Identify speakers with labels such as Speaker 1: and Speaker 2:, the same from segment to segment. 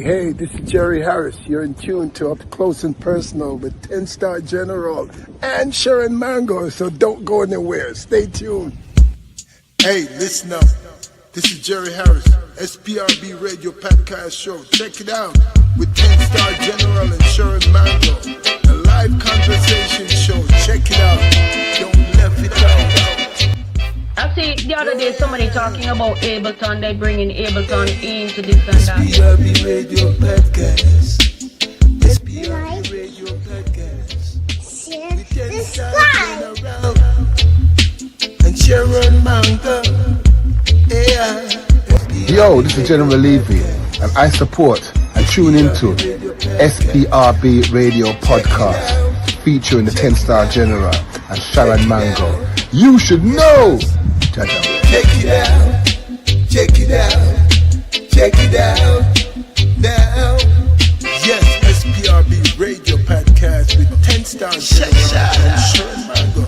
Speaker 1: Hey, this is Jerry Harris. You're in tune to Up Close and Personal with 10-Star General and Sharon Mango, so don't go anywhere. Stay tuned. Hey, listen up. This is Jerry Harris, SPRB Radio Podcast Show. Check it out with 10-Star General and Sharon Mango. A live conversation show. Check it out. Don't left it out.
Speaker 2: I see the other day somebody talking about Ableton. They're bringing Ableton into this and that.
Speaker 1: SPRB Radio Podcast. SPRB Radio Podcast.
Speaker 3: Subscribe.
Speaker 1: And Sharon Mango. Yeah.
Speaker 4: Yo, this is General Levy, and I support and tune into SPRB Radio Podcast featuring the 10-Star General and Sharon Mango. You should know!
Speaker 1: Check it out, check it out, check it out now. Yes, SPRB Radio Podcast with 10-Star General and Sharon Mango.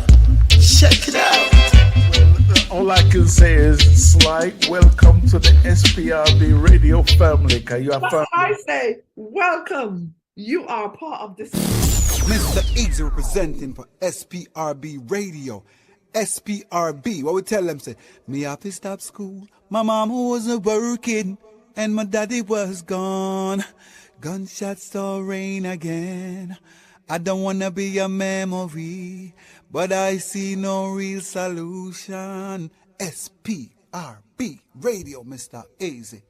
Speaker 1: Check it out.
Speaker 5: All I can say is, Sly, welcome to the SPRB Radio family. Can you have fun?
Speaker 6: I say, welcome. You are part of this.
Speaker 7: Mr. Easy representing for SPRB Radio. SPRB, what we tell them, say, me have to stop school, my mom wasn't working, and my daddy was gone. Gunshots start rain again. I don't wanna be a memory, but I see no real solution. SPRB Radio, Mr. Easy.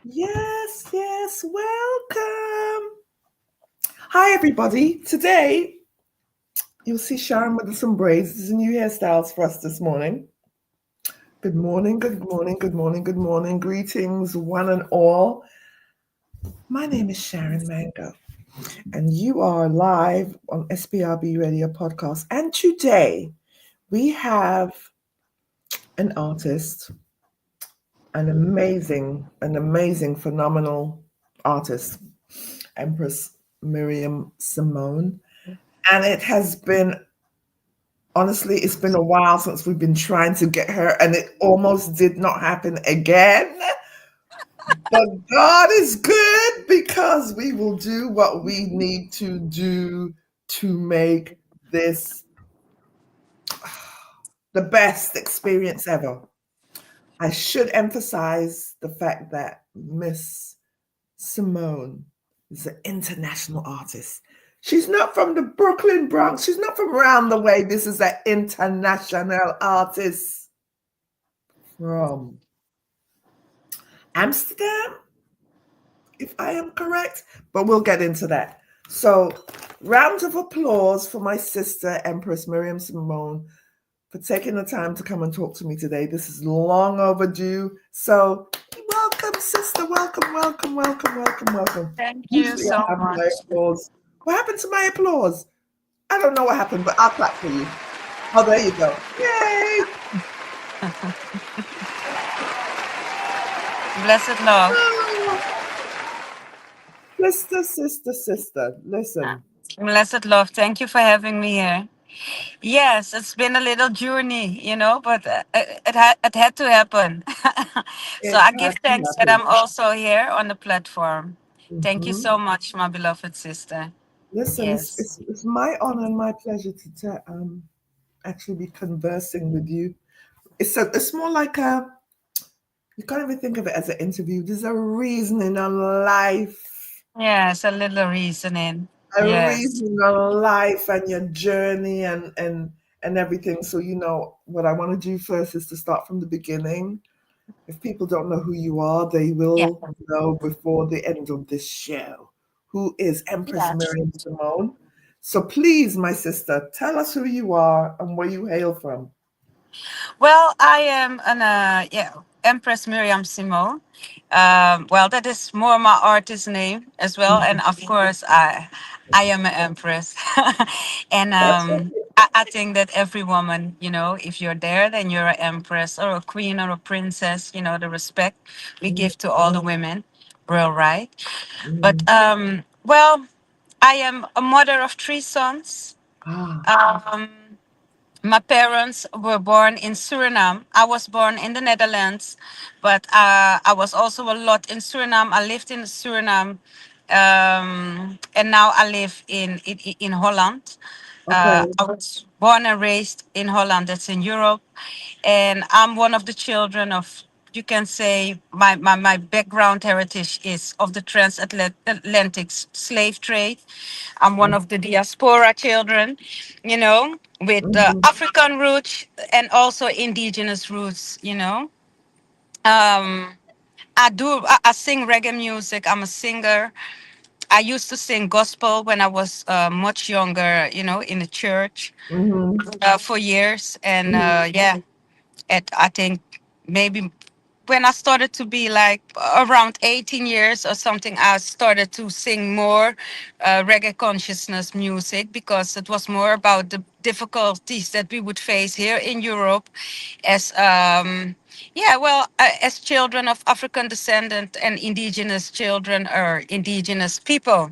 Speaker 6: Yes, welcome. Hi, everybody. Today, you'll see Sharon with some braids. This is new hairstyles for us this morning. Good morning, good morning, good morning, good morning. Greetings, one and all. My name is Sharon Mango, and you are live on SPRB Radio Podcast. And today, we have an artist, an amazing, phenomenal artist, Empress Miriam Simone. And it has been, honestly, it's been a while since we've been trying to get her, and it almost did not happen again. But God is good, because we will do what we need to do to make this the best experience ever. I should emphasize the fact that Miss Simone is an international artist. She's not from the Brooklyn Bronx. She's not from around the way. This is an international artist from Amsterdam, if I am correct, but we'll get into that. So, round of applause for my sister, Empress Miriam Simone, for taking the time to come and talk to me today. This is long overdue. So, welcome, sister. Welcome.
Speaker 8: Thank you so much.
Speaker 6: What happened to my applause? I don't know what happened, but I'll clap for you. Oh, there you go. Yay!
Speaker 8: Blessed love.
Speaker 6: Sister, listen.
Speaker 8: Blessed love. Thank you for having me here. Yes, it's been a little journey, but it had to happen. So I give thanks that I'm also here on the platform. Thank you so much, my beloved sister.
Speaker 6: Listen,
Speaker 8: Yes.
Speaker 6: it's my honor and my pleasure to actually be conversing with you. It's more like you can't even think of it as an interview. There's a reasoning on life.
Speaker 8: Yes, a little reasoning.
Speaker 6: A
Speaker 8: Yes.
Speaker 6: reason on life and your journey and everything. So, what I want to do first is to start from the beginning. If people don't know who you are, they will know before the end of this show. Who is Empress Miriam Simone? So please, my sister, tell us who you are and where you hail from.
Speaker 8: Well, I am Empress Miriam Simone. Well, that is more my artist name as well, and of course, I am an empress. And I think that every woman, if you're there, then you're an empress or a queen or a princess. The respect we give to all the women, real right. But well, I am a mother of 3 sons. Um, My parents were born in Suriname. I was born in the Netherlands, but I was also a lot in Suriname. I lived in Suriname, and now I live in Holland.
Speaker 6: Okay.
Speaker 8: I was born and raised in Holland. That's in Europe, and I'm one of the children of. You can say my background heritage is of the transatlantic slave trade. I'm one of the diaspora children, with
Speaker 6: Mm-hmm.
Speaker 8: African roots and also indigenous roots. Um, I sing reggae music. I'm a singer. I used to sing gospel when I was much younger, in the church
Speaker 6: Mm-hmm.
Speaker 8: for years. And
Speaker 6: Mm-hmm.
Speaker 8: yeah, I think maybe when I started to be like around 18 years or something, I started to sing more reggae consciousness music because it was more about the difficulties that we would face here in Europe as as children of African descent and indigenous children or indigenous people,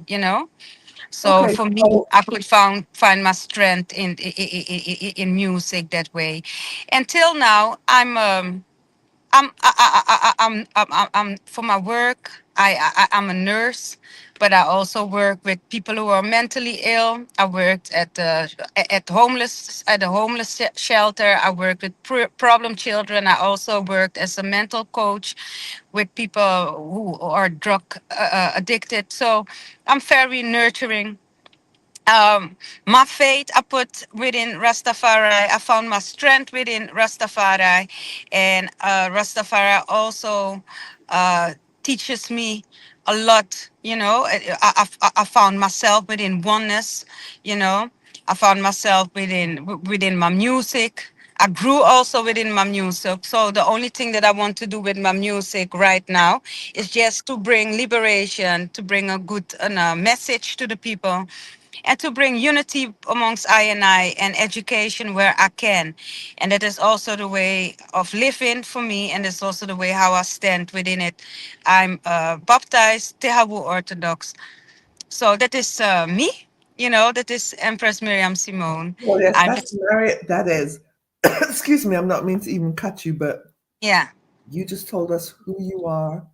Speaker 8: So
Speaker 6: Okay.
Speaker 8: for me,
Speaker 6: So
Speaker 8: I could find my strength in music that way. Until now, I'm for my work. I'm a nurse, but I also work with people who are mentally ill. I worked at a homeless shelter. I worked with problem children. I also worked as a mental coach with people who are drug addicted. So I'm very nurturing. My faith I put within Rastafari. I found my strength within Rastafari, and Rastafari also uh, teaches me a lot. I found myself within oneness. You know, I found myself within my music. I grew also within my music. So the only thing that I want to do with my music right now is just to bring liberation, to bring a good message to the people, and to bring unity amongst I and education where I can. And that is also the way of living for me, and it's also the way how I stand within it. I'm baptized Tehawu Orthodox. So that is me, that is Empress Miriam Simone.
Speaker 6: well, yes,
Speaker 8: I'm,
Speaker 6: that's Marriott. That is. Excuse me, I'm not mean to even cut you, but
Speaker 8: yeah,
Speaker 6: you just told us who you are.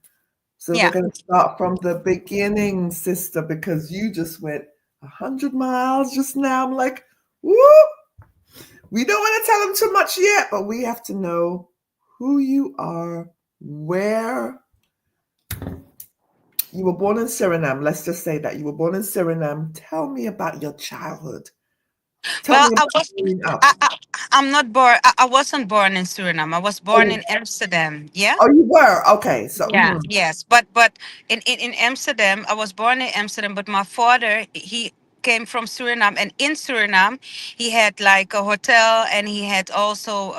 Speaker 6: So we're
Speaker 8: yeah.
Speaker 6: going to start from the beginning, sister, because you just went 100 miles just now. I'm like, whoop. We don't want to tell them too much yet, but we have to know who you are, where you were born in Suriname. Let's just say that you were born in Suriname. Tell me about your childhood. Tell
Speaker 8: Well,
Speaker 6: me about growing up.
Speaker 8: I'm not born. I wasn't born in Suriname. I was born
Speaker 6: Oh,
Speaker 8: in Amsterdam. Yeah.
Speaker 6: oh, you were okay. So,
Speaker 8: Yeah, yes, but in Amsterdam, I was born in Amsterdam, but my father, he came from Suriname, and in Suriname he had like a hotel, and he had also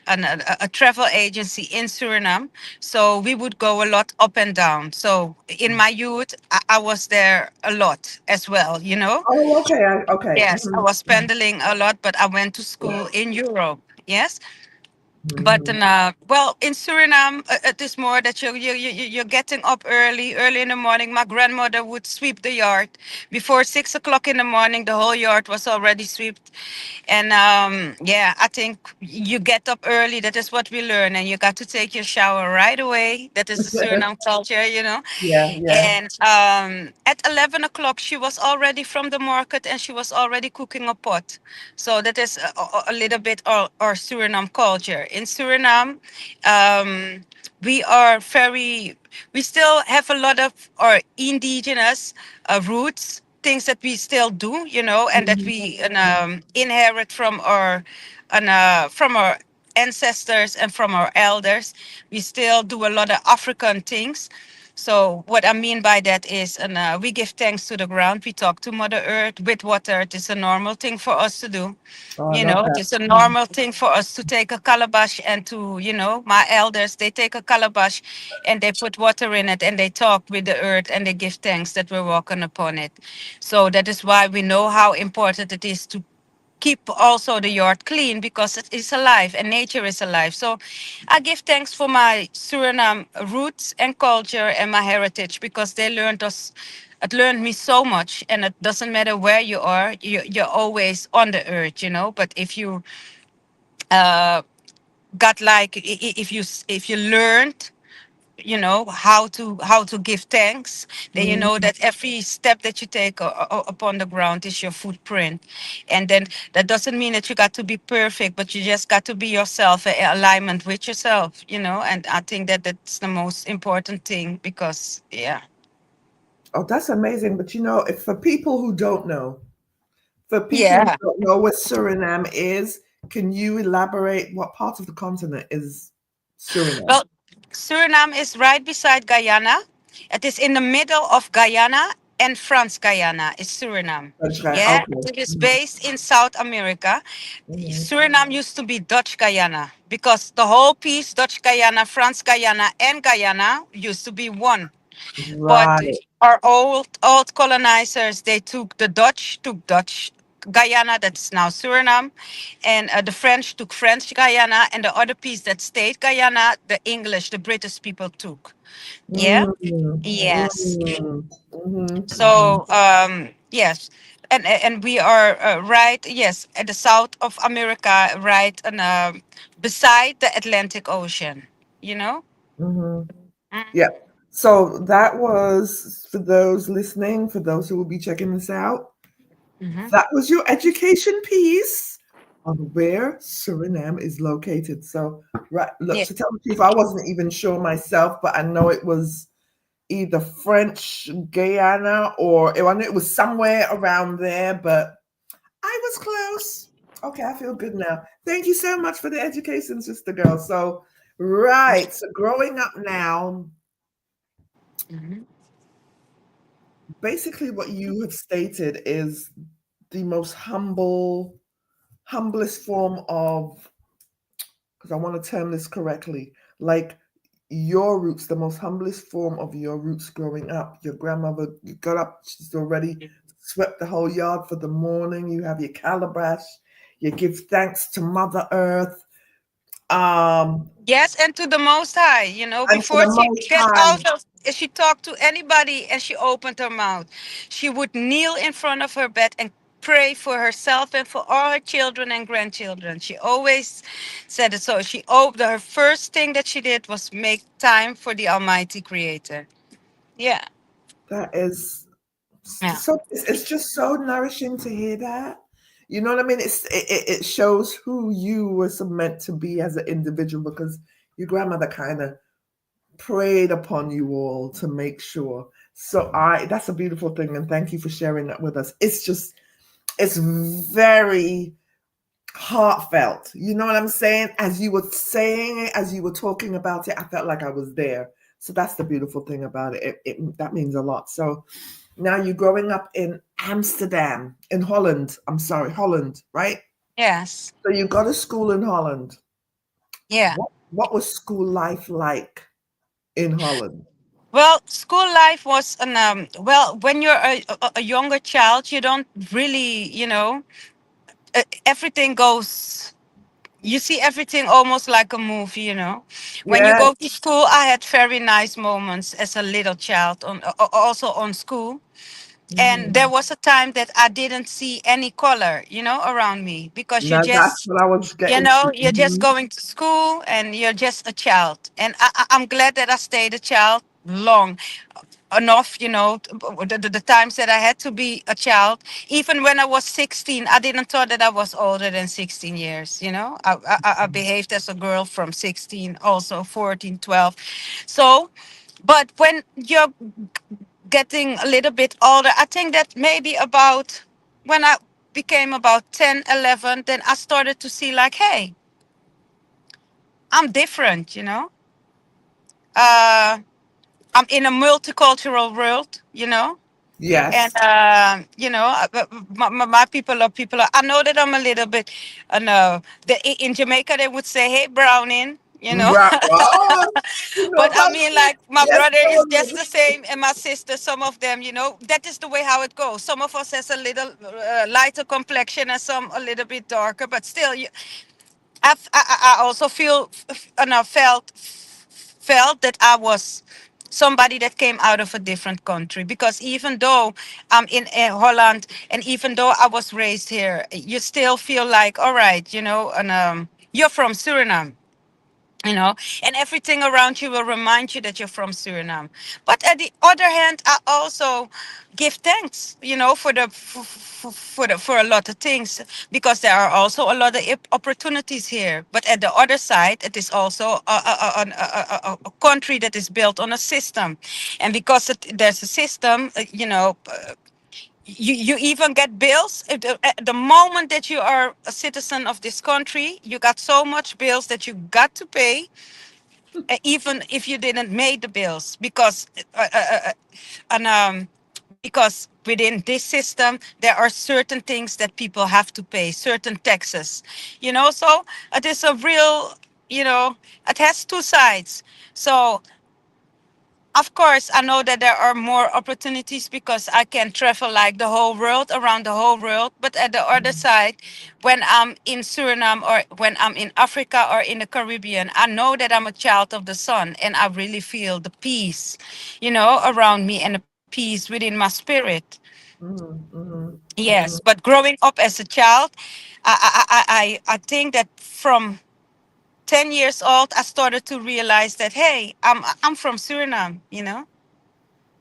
Speaker 8: a travel agency in Suriname. So we would go a lot up and down. So in my youth, I was there a lot as well.
Speaker 6: oh, okay, okay.
Speaker 8: Yes, I was spending a lot, but I went to school in Europe. Yes, but
Speaker 6: Mhm.
Speaker 8: well, in Suriname, it is more that you're getting up early in the morning. My grandmother would sweep the yard before 6 o'clock in the morning. The whole yard was already swept, and yeah, I think you get up early. That is what we learn, and you got to take your shower right away. That is the Suriname culture.
Speaker 6: Yeah, yeah.
Speaker 8: And at 11 o'clock, she was already from the market, and she was already cooking a pot. So that is a little bit our Suriname culture. In Suriname, um, we are we still have a lot of our indigenous roots, things that we still do, and that
Speaker 6: Mhm.
Speaker 8: we inherit from our ancestors and from our elders. We still do a lot of African things. So what I mean by that is, and we give thanks to the ground. We talk to Mother Earth with water. It is a normal thing for us to do.
Speaker 6: Oh, I love
Speaker 8: It
Speaker 6: that.
Speaker 8: is a normal thing for us to take a calabash and to, my elders, they take a calabash and they put water in it and they talk with the earth and they give thanks that we're walking upon it. So that is why we know how important it is to keep also the yard clean because it is alive and nature is alive. So I give thanks for my Suriname roots and culture and my heritage because they learned us it learned me so much, and it doesn't matter where you are, you're always on the earth, but if you got like if you learned how to give thanks, then you
Speaker 6: Mm.
Speaker 8: know that every step that you take upon the ground is your footprint. And then that doesn't mean that you got to be perfect, but you just got to be yourself, in alignment with yourself, and I think that that's the most important thing, because yeah.
Speaker 6: Oh, that's amazing. But if for people who don't know, for people who
Speaker 8: Yeah.
Speaker 6: don't know what Suriname is, can you elaborate what part of the continent is Suriname?
Speaker 8: Well, Suriname is right beside Guyana. It is in the middle of Guyana and France Guyana is Suriname.
Speaker 6: That's right.
Speaker 8: Yeah,
Speaker 6: Okay.
Speaker 8: it is based in South America.
Speaker 6: Mhm.
Speaker 8: Suriname used to be Dutch Guyana, because the whole piece, Dutch Guyana, France Guyana, and Guyana, used to be one. But
Speaker 6: Right.
Speaker 8: our old colonizers, they took Dutch Guyana, that's now Suriname, and the French took French Guyana, and the other piece that stayed Guyana, the British people took. Yeah.
Speaker 6: Mm,
Speaker 8: Yes.
Speaker 6: mhm.
Speaker 8: So yes, and we are right, yes, at the south of America, right, and beside the Atlantic Ocean. You know.
Speaker 6: Mhm. Yeah. So that was for those listening, for those who will be checking this out.
Speaker 8: Hmm.
Speaker 6: That was your education piece on where Suriname is located. So, right, look,
Speaker 8: Yeah.
Speaker 6: to tell the truth, I wasn't even sure myself, but I know it was either French Guyana or I knew it was somewhere around there, but I was close. Okay, I feel good now. Thank you so much for the education, sister girl. So, right, so growing up now,
Speaker 8: Hmm.
Speaker 6: basically what you have stated is the most humblest form of, because I want to term this correctly, like your roots, the most humblest form of your roots growing up. Your grandmother, you got up, she's already swept the whole yard for the morning. You have your calabash. You give thanks to Mother Earth. Um,
Speaker 8: Yes, and to the Most High,
Speaker 6: and to
Speaker 8: before
Speaker 6: the
Speaker 8: she
Speaker 6: Most
Speaker 8: get
Speaker 6: High.
Speaker 8: out of, if she talked to anybody and she opened her mouth, she would kneel in front of her bed and pray for herself and for all her children and grandchildren. She always said it. So her first thing that she did was make time for the Almighty Creator. Yeah.
Speaker 6: That is
Speaker 8: Yeah.
Speaker 6: so. It's just so nourishing to hear that. You know what I mean? It shows who you were meant to be as an individual, because your grandmother kind of preyed upon you all to make sure. So that's a beautiful thing, and thank you for sharing that with us. It's very heartfelt. You know what I'm saying? As you were saying it, as you were talking about it, I felt like I was there. So that's the beautiful thing about it. That means a lot. So now you're growing up in Amsterdam, in Holland. I'm sorry, Holland, right?
Speaker 8: Yes.
Speaker 6: So you got to school in Holland.
Speaker 8: Yeah.
Speaker 6: What was school life like in Holland?
Speaker 8: Well, school life was well, when you're a younger child, you don't really, everything goes, you see everything almost like a movie. When you
Speaker 6: Yeah.
Speaker 8: go to school, I had very nice moments as a little child, also on school. And there
Speaker 6: Mhm.
Speaker 8: was a time that I didn't see any color, around me, because
Speaker 6: Now that's what I was getting to.
Speaker 8: you're just going to school and you're just a child. And I'm glad that I stayed a child long enough, the times that I had to be a child. Even when I was 16, I didn't thought that I was older than 16 years. I behaved as a girl from 16, also 14, 12. So, but when you're getting a little bit older, I think that maybe about when I became about 10, 11, then I started to see like, hey, I'm different. Uh, I'm in a multicultural world. And
Speaker 6: Yes.
Speaker 8: my people are people. I know that I'm a little bit. No, in Jamaica they would say, "Hey, Browning,"
Speaker 6: Right. Oh, you know
Speaker 8: But I
Speaker 6: about
Speaker 8: mean, like my
Speaker 6: yes,
Speaker 8: brother is just
Speaker 6: Holland.
Speaker 8: the same, and my sister. Some of them, that is the way how it goes. Some of us has a little lighter complexion, and some a little bit darker. But still, I also feel and I felt that I was. somebody that came out of a different country. Because even though I'm in Holland, and even though I was raised here, you still feel like, all right, and you're from Suriname, and everything around you will remind you that you're from Suriname. But at the other hand, I also give thanks, for for a lot of things, because there are also a lot of opportunities here. But at the other side, it is also a country that is built on a system, and because there's a system, you even get bills. At the moment that you are a citizen of this country, you got so much bills that you got to pay, even if you didn't make the bills, and because within this system there are certain things that people have to pay, certain taxes, so it is a real, it has two sides. So of course, I know that there are more opportunities because I can travel like the whole world, around the whole world. But at the other side, when I'm in Suriname or when I'm in Africa or in the Caribbean, I know that I'm a child of the sun, and I really feel the peace, around me, and the peace within my spirit. Yes, but growing up as a child, I think that from 10 years old, I started to realize that, hey, I'm from Suriname,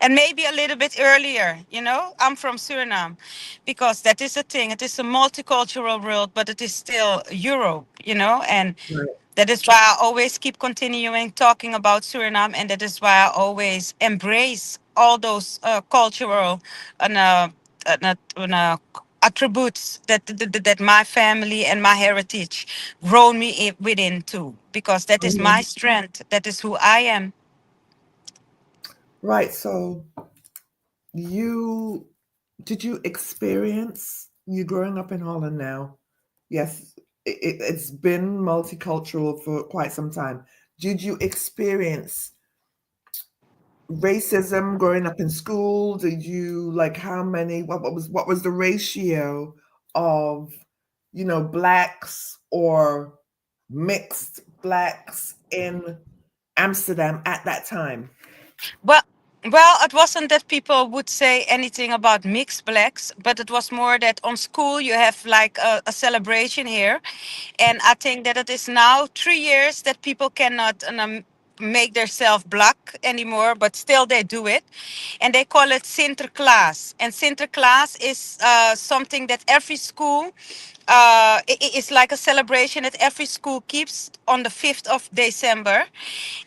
Speaker 8: and maybe a little bit earlier, I'm from Suriname, because that is a thing. It is a multicultural world, but it is still Europe, and
Speaker 6: Right.
Speaker 8: that is why I always keep continuing talking about Suriname, and that is why I always embrace all those cultural and attributes that my family and my heritage grown me within too, because that is my strength. That is who I am.
Speaker 6: Right. So you did you experience you growing up in Holland now? Yes, it's been multicultural for quite some time. Did you experience racism growing up in school? Did you like how many? What was the ratio of blacks or mixed blacks in Amsterdam at that time?
Speaker 8: Well, it wasn't that people would say anything about mixed blacks, but it was more that on school you have like a celebration here, and I think that it is now 3 years that people cannot make themselves black anymore, but still they do it, and they call it Sinterklaas. And Sinterklaas is something that every school. It's like a celebration that every school keeps on the 5th of December,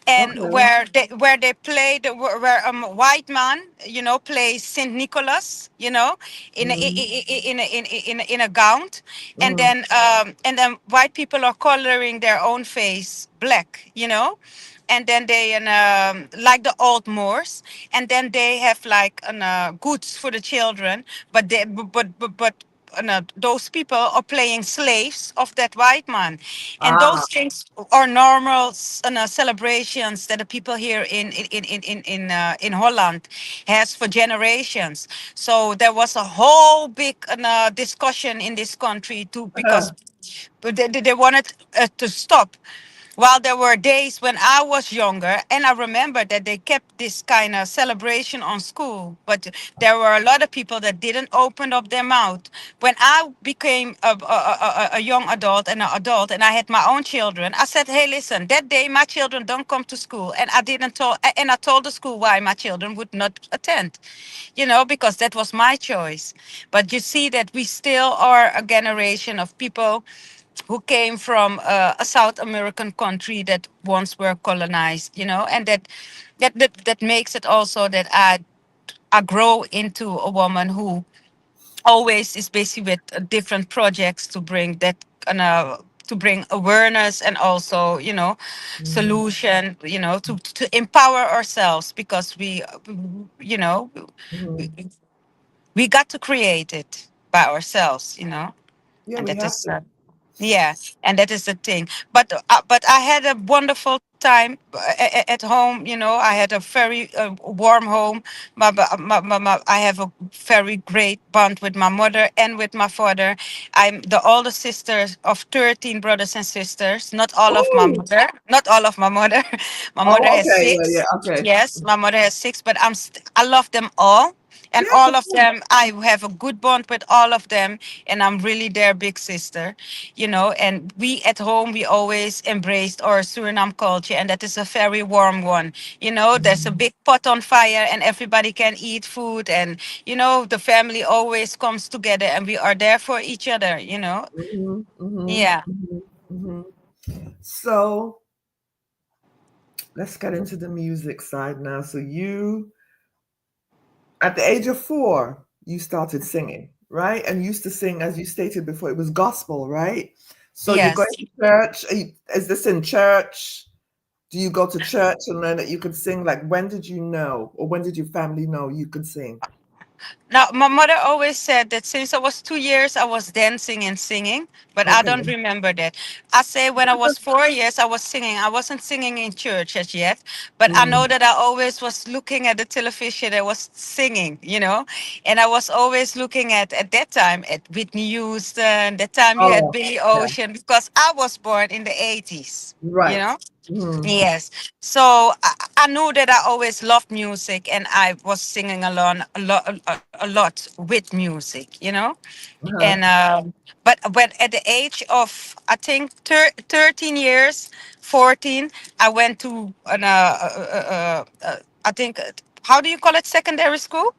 Speaker 8: and
Speaker 6: Okay.
Speaker 8: where they play where white man plays Saint Nicholas, in
Speaker 6: Mm,
Speaker 8: in a gown,
Speaker 6: mm.
Speaker 8: and then white people are coloring their own face black, and then they like the old Moors, and then they have like goods for the children, but those people are playing slaves of that white man, and
Speaker 6: Ah,
Speaker 8: those things are normal celebrations that the people here in Holland has for generations. So there was a whole big discussion in this country too, because they wanted to stop. While there were days when I was younger, and I remember that they kept this kind of celebration on school, but there were a lot of people that didn't open up their mouth. When I became a young adult and an adult, and I had my own children, I said, "Hey, listen, that day my children don't come to school," and I told the school why my children would not attend, because that was my choice. But you see that we still are a generation of people who came from a South American country that once were colonized, and that makes it also that I grow into a woman who always is busy with different projects to bring that to bring awareness, and also
Speaker 6: mm,
Speaker 8: solution, to empower ourselves, because you know we,
Speaker 6: mm.
Speaker 8: we got to create it by ourselves,
Speaker 6: Yeah,
Speaker 8: and
Speaker 6: we
Speaker 8: that
Speaker 6: have
Speaker 8: is
Speaker 6: to.
Speaker 8: yeah, and that is the thing. But I had a wonderful time at home. I had a very warm home. I have a very great bond with my mother and with my father. I'm the older sister of 13 brothers and sisters. Not all of my
Speaker 6: Oh,
Speaker 8: mother. Not all of my mother. My mother
Speaker 6: oh,
Speaker 8: has
Speaker 6: okay, yeah, yeah,
Speaker 8: six.
Speaker 6: okay.
Speaker 8: Yes, my mother has six, but I love them all. And
Speaker 6: Yes,
Speaker 8: all
Speaker 6: of
Speaker 8: of
Speaker 6: course.
Speaker 8: them, I have a good bond with all of them, and I'm really their big sister. And we at home, we always embraced our Suriname culture, and that is a very warm one. There's a big pot on fire, and everybody can eat food, and the family always comes together, and we are there for each other.
Speaker 6: Hmm, hmm,
Speaker 8: Yeah.
Speaker 6: hmm, hmm. So let's get into the music side now. So you, at the age of 4, you started singing, right? And you used to sing, as you stated before, it was gospel, right? So you're going
Speaker 8: Yes.
Speaker 6: to church. Is this in church? Do you go to church and learn that you could sing? Like, when did you know, or when did your family know you could sing?
Speaker 8: Now, my mother always said that since I was 2 years, I was dancing and singing, but I
Speaker 6: Okay.
Speaker 8: don't remember that. I say when I was 4 years, I was singing. I wasn't singing in church as yet, but I know
Speaker 6: Mm.
Speaker 8: that I always was looking at the television. I was singing, and I was always looking at that time at Whitney Houston. That time you had
Speaker 6: Oh,
Speaker 8: Billy
Speaker 6: yeah.
Speaker 8: Ocean because I was born in the 80s. You
Speaker 6: Right.
Speaker 8: know,
Speaker 6: Mm.
Speaker 8: Yes. So I knew that I always loved music and I was singing along a lot with music. And
Speaker 6: Uh-huh.
Speaker 8: but when at the age of I think 13 years, 14, I went to I think how do you call it, secondary school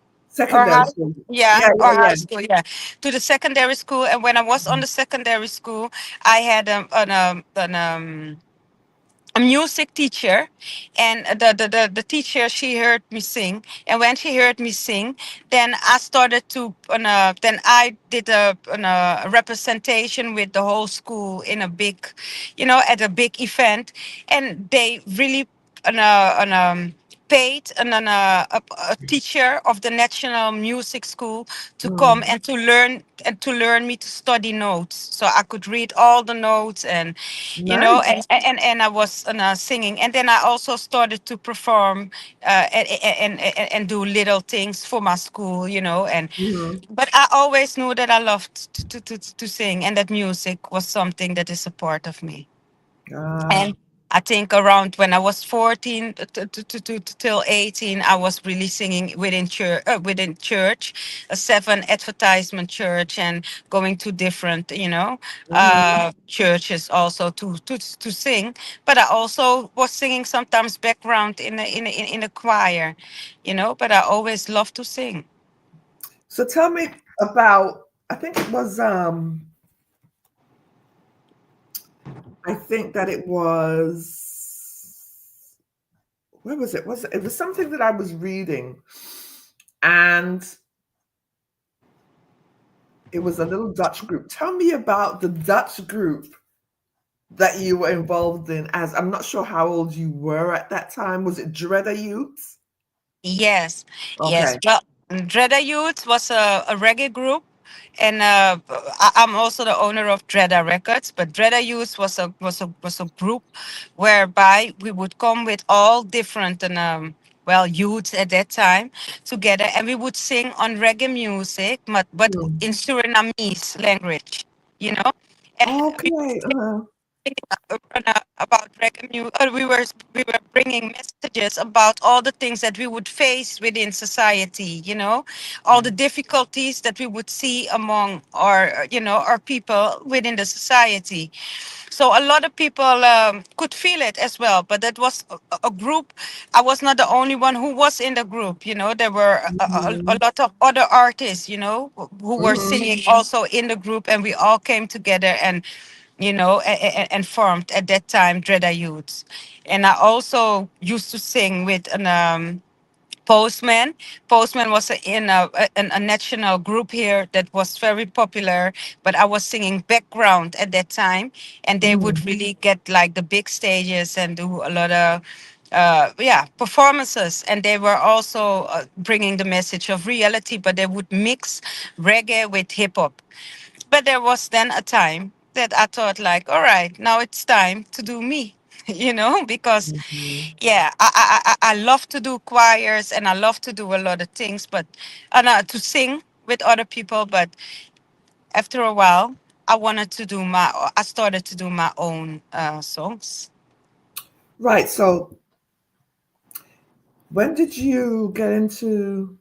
Speaker 8: or
Speaker 6: Secondary
Speaker 8: high?
Speaker 6: school.
Speaker 8: Yeah,
Speaker 6: Yeah,
Speaker 8: or
Speaker 6: yeah,
Speaker 8: high
Speaker 6: yeah.
Speaker 8: school, yeah, to the secondary school. And when I was on the secondary school, I had a music teacher, and the teacher, she heard me sing, and when she heard me sing, then I started to then I did a representation with the whole school in a big, at a big event, and they really paid a teacher of the National Music School to come
Speaker 6: Mm.
Speaker 8: and to learn me to study notes, so I could read all the notes, and
Speaker 6: Nice.
Speaker 8: I was singing, and then I also started to perform and do little things for my school, and
Speaker 6: Mhm.
Speaker 8: but I always knew that I loved to sing, and that music was something that is a part of me.
Speaker 6: Ah.
Speaker 8: And I think around when I was 14 till 18, I was really singing within church, a 7 advertisement church, and going to different,
Speaker 6: Mhm.
Speaker 8: churches also to sing. But I also was singing sometimes background in a choir, But I always loved to sing.
Speaker 6: So tell me about, I think it was I think that it was, where was it? It was something that I was reading, and it was a little Dutch group. Tell me about the Dutch group that you were involved in, as I'm not sure how old you were at that time. Was it Dredder Youths?
Speaker 8: Yes,
Speaker 6: Okay.
Speaker 8: yes. Well, Dreda Youth was a reggae group, and I'm also the owner of Dreda Records. But Dreda Youth was a group whereby we would come with all different and youths at that time together, and we would sing on reggae music, but
Speaker 6: Hmm.
Speaker 8: in Surinamese language, you know. And we
Speaker 6: Okay.
Speaker 8: about reggae music. We were bringing messages about all the things that we would face within society. All the difficulties that we would see among our people within the society. So a lot of people could feel it as well. But that was a group. I was not the only one who was in the group. There were a
Speaker 6: Mhm.
Speaker 8: lot of other artists, who were
Speaker 6: Mhm.
Speaker 8: singing also in the group, and we all came together and and formed at that time Dreda Youths. And I also used to sing with an Postman. Postman was in a national group here that was very popular, but I was singing background at that time, and they would
Speaker 6: Mhm.
Speaker 8: really get like the big stages and do a lot of performances, and they were also bringing the message of reality, but they would mix reggae with hip hop. But there was then a time that I thought like, all right, now it's time to do me. because
Speaker 6: Mhm.
Speaker 8: yeah, I love to do choirs and I love to do a lot of things, but to sing with other people. But after a while, I started to do my own songs.
Speaker 6: Right. So when did you get into,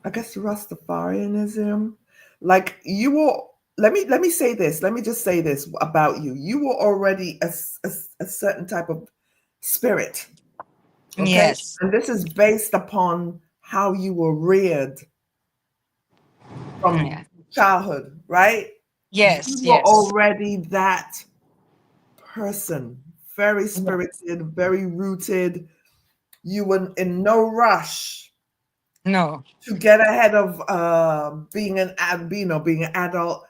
Speaker 6: I guess, Rastafarianism? Like you were. Let me say this. Let me just say this about you. You were already a certain type of spirit. Okay.
Speaker 8: Yes.
Speaker 6: And this is based upon how you were reared from
Speaker 8: Yeah.
Speaker 6: childhood, right? You
Speaker 8: Yes.
Speaker 6: were
Speaker 8: Yes.
Speaker 6: already that person, very spirited, very rooted. You were in no rush
Speaker 8: No.
Speaker 6: to get ahead of being being an adult.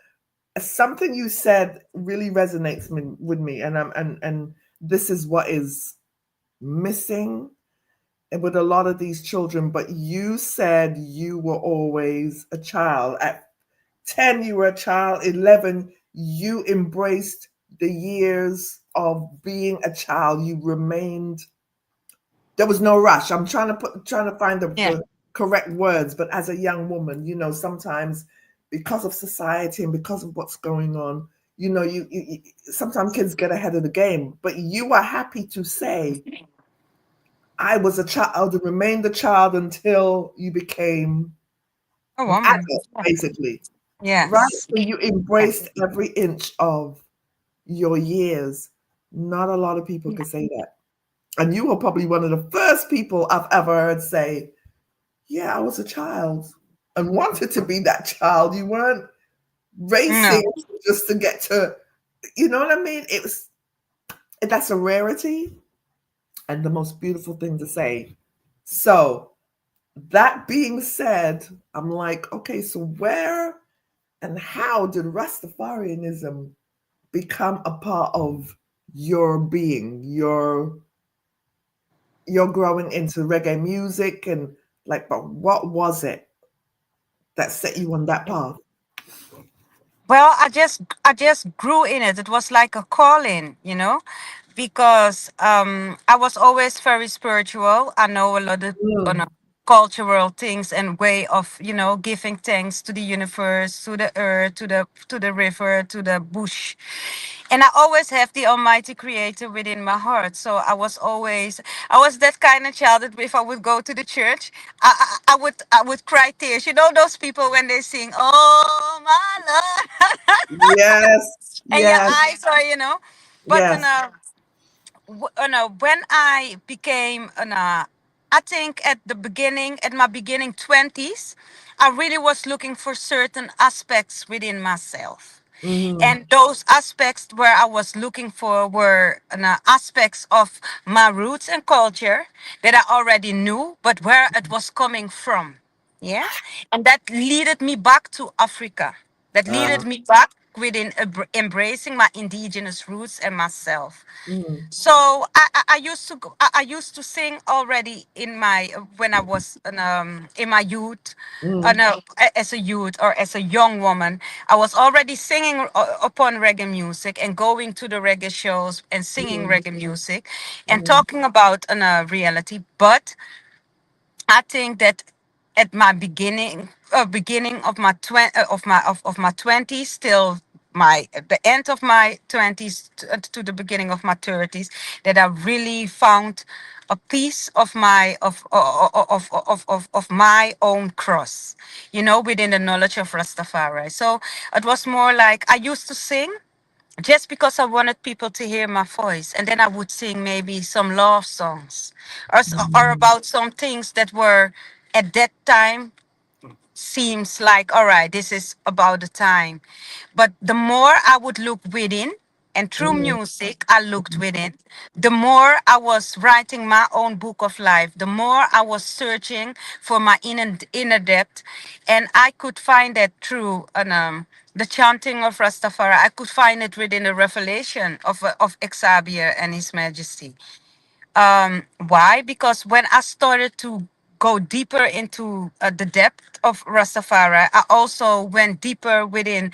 Speaker 6: Something you said really resonates with me, and this is what is missing with a lot of these children. But you said you were always a child. At 10, you were a child. 11, you embraced the years of being a child. You remained, there was no rush. I'm trying to find
Speaker 8: Yeah.
Speaker 6: the correct words, but as a young woman, sometimes because of society and because of what's going on, sometimes kids get ahead of the game. But you are happy to say, I was a child and remained a child until you became
Speaker 8: A
Speaker 6: an
Speaker 8: woman.
Speaker 6: adult, basically. Right?
Speaker 8: Yes.
Speaker 6: So you
Speaker 8: Yeah.
Speaker 6: embraced every inch of your years. Not a lot of people can say that. And you were probably one of the first people I've ever heard say, yeah, I was a child and wanted to be that child. You weren't
Speaker 8: No.
Speaker 6: racing just to get to, you know what I mean? That's a rarity and the most beautiful thing to say. So, that being said, I'm like, okay, so where and how did Rastafarianism become a part of your being, your growing into reggae music, and like, but what was it that set you on that path?
Speaker 8: Well, I just grew in it. It was like a calling, because I was always very spiritual. I know a lot of
Speaker 6: Mm,
Speaker 8: cultural things and way of giving thanks to the universe, to the earth, to the river, to the bush, and I always have the Almighty Creator within my heart. So I was that kind of child that if I would go to the church, I would cry tears. You know those people when they sing, "Oh my Lord,"
Speaker 6: yes,
Speaker 8: and your
Speaker 6: yes,
Speaker 8: eyes are, but
Speaker 6: yes.
Speaker 8: when I became I think at my beginning 20s, I really was looking for certain aspects within myself.
Speaker 6: Hmm.
Speaker 8: And those aspects where I was looking for were aspects of my roots and culture that I already knew, but where it was coming from. Yeah. And that leaded me back to Africa. That leaded me back within embracing my indigenous roots and myself.
Speaker 6: Mm,
Speaker 8: So I used to I used to sing already in my when I was in my youth,
Speaker 6: mm,
Speaker 8: as a youth or as a young woman. I was already singing upon reggae music and going to the reggae shows and singing
Speaker 6: mm,
Speaker 8: reggae music and
Speaker 6: mm,
Speaker 8: talking about reality. But I think that at my beginning of my of my 20s till my the end of my 20s to the beginning of my 30s, that I really found a piece of my of my own cross, within the knowledge of Rastafari. So it was more like I used to sing just because I wanted people to hear my voice. And then I would sing maybe some love songs or
Speaker 6: mm,
Speaker 8: about some things that were at that time seems like, all right, this is about the time. But the more I would look within, and through
Speaker 6: mm,
Speaker 8: music, I looked within, the more I was writing my own book of life, the more I was searching for my inner depth. And I could find that through the chanting of Rastafari. I could find it within the revelation of Xavier and His Majesty. Why? Because when I started to go deeper into the depth of Rastafari. I also went deeper within.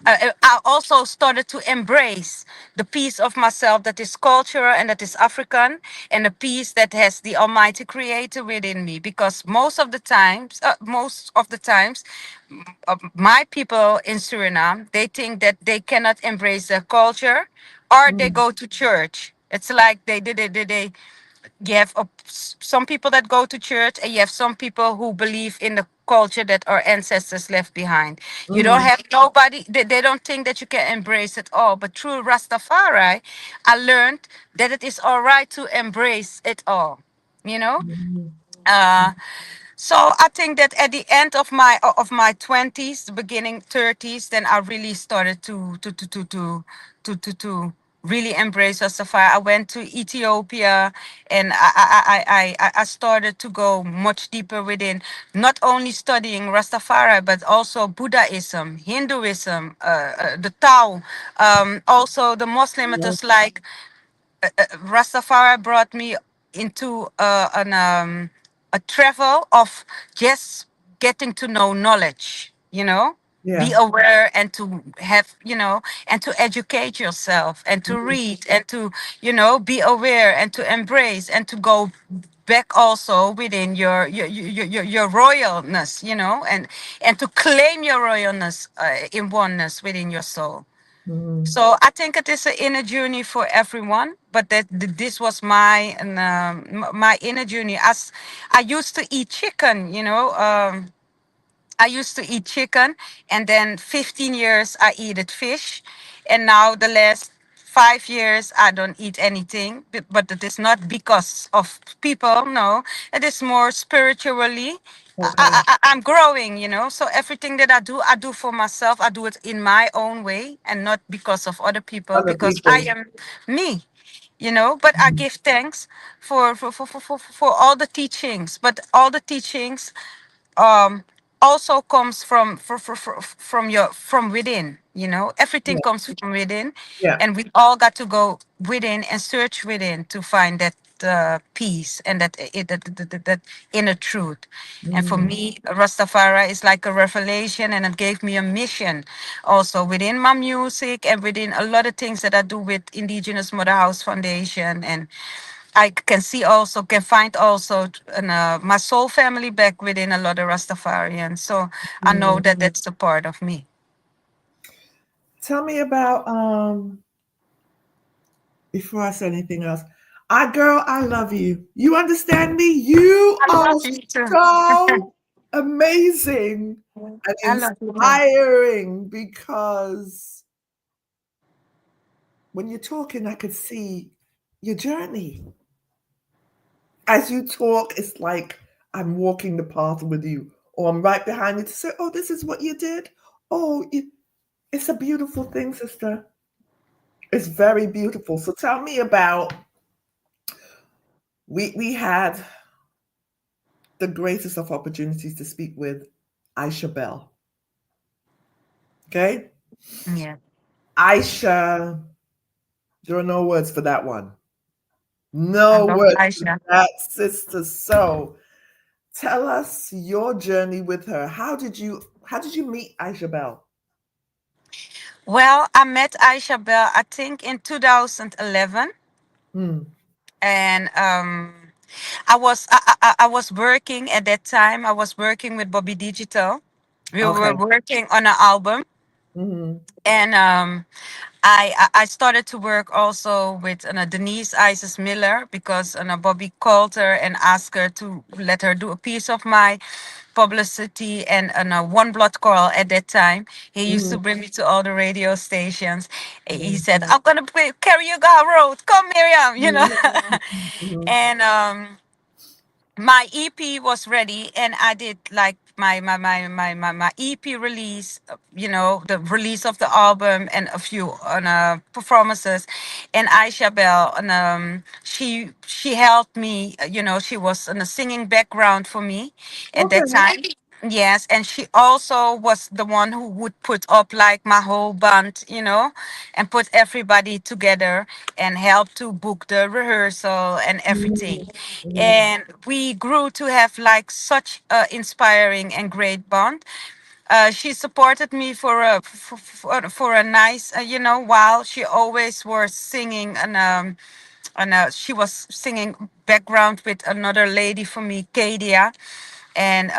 Speaker 8: I also started to embrace the piece of myself that is cultural and that is African, and a piece that has the Almighty Creator within me. Because most of the times, my people in Suriname, they think that they cannot embrace their culture, or they
Speaker 6: Mm,
Speaker 8: go to church. It's like they you have some people that go to church, and you have some people who believe in the culture that our ancestors left behind. You don't
Speaker 6: mm,
Speaker 8: have nobody, they don't think that you can embrace it all. But through Rastafari, I learned that it is all right to embrace it all, you know.
Speaker 6: mm,
Speaker 8: uh so I think that at the end of my 20s, the beginning 30s, then I really started to really embrace Rastafari. I went to Ethiopia, and I started to go much deeper within, not only studying Rastafari but also Buddhism, Hinduism, the Tao, also the Muslim. It was like Rastafari brought me into a travel of just getting to know knowledge, be
Speaker 6: yeah.
Speaker 8: aware, and to have, and to educate yourself, and to
Speaker 6: Mm,
Speaker 8: read, and to, be aware, and to embrace, and to go back also within your royalness, and to claim your royalness, in oneness within your soul.
Speaker 6: mm,
Speaker 8: So I think it is an inner journey for everyone, but this was my my inner journey. As I used to eat chicken, I used to eat chicken, and then 15 years I eat fish, and now the last 5 years I don't eat anything. But it is not because of people. No, it is more spiritually.
Speaker 6: okay.
Speaker 8: I'm growing, So everything that I do for myself. I do it in my own way, and not because of other people.
Speaker 6: Other
Speaker 8: Because I
Speaker 6: people.
Speaker 8: am me, But I give thanks for all the teachings. But all the teachings um also comes from within. Everything
Speaker 6: Yeah,
Speaker 8: comes from within,
Speaker 6: yeah.
Speaker 8: and we all got to go within and search within to find that peace, and that inner truth. And for
Speaker 6: Mm,
Speaker 8: me, Rastafari is like a revelation, and it gave me a mission also within my music, and within a lot of things that I do with Indigenous Mother House Foundation. And I can find also my soul family back within a lot of Rastafarians. So I know
Speaker 6: mm.
Speaker 8: that that's a part of me.
Speaker 6: Tell me about before I say anything else. I girl, I love you. You understand me? You
Speaker 8: I
Speaker 6: are
Speaker 8: love you too.
Speaker 6: so amazing and
Speaker 8: I love you too.
Speaker 6: inspiring because when you're talking, I could see your journey. As you talk, it's like I'm walking the path with you, or I'm right behind you to say, "Oh, this is what you did." Oh, it's a beautiful thing, sister. It's very beautiful. So tell me about we had the greatest of opportunities to speak with Aisha Bell. Okay,
Speaker 8: Yeah,
Speaker 6: Aisha, there are no words for that one.
Speaker 8: I
Speaker 6: No
Speaker 8: love
Speaker 6: words for
Speaker 8: Aisha.
Speaker 6: that, sister. So tell us your journey with her. How did you meet Aisha Bell?
Speaker 8: Well, I met Aisha Bell, I think, in 2011,
Speaker 6: Hmm.
Speaker 8: and I was working at that time. I was working with Bobby Digital. We were
Speaker 6: Okay.
Speaker 8: working on an album,
Speaker 6: Hmm.
Speaker 8: and I started to work also with Denise Isis Miller, because Bobby called her and asked her to let her do a piece of my publicity. And One Blood Coral at that time, he used to
Speaker 6: Hmm.
Speaker 8: bring me to all the radio stations. He
Speaker 6: Hmm.
Speaker 8: said, "I'm gonna carry you down road. Come, Miriam,"
Speaker 6: Hmm.
Speaker 8: and my EP was ready, and I did like my EP release, the release of the album, and a few performances. And Aisha Bell, and she helped me. She was in a singing background for me at that
Speaker 6: Okay.
Speaker 8: time. Yes, and she also was the one who would put up like my whole band, and put everybody together and help to book the rehearsal and everything. And we grew to have like such a inspiring and great bond. She supported me for a nice, while she always was singing, and she was singing background with another lady for me, Kadia. And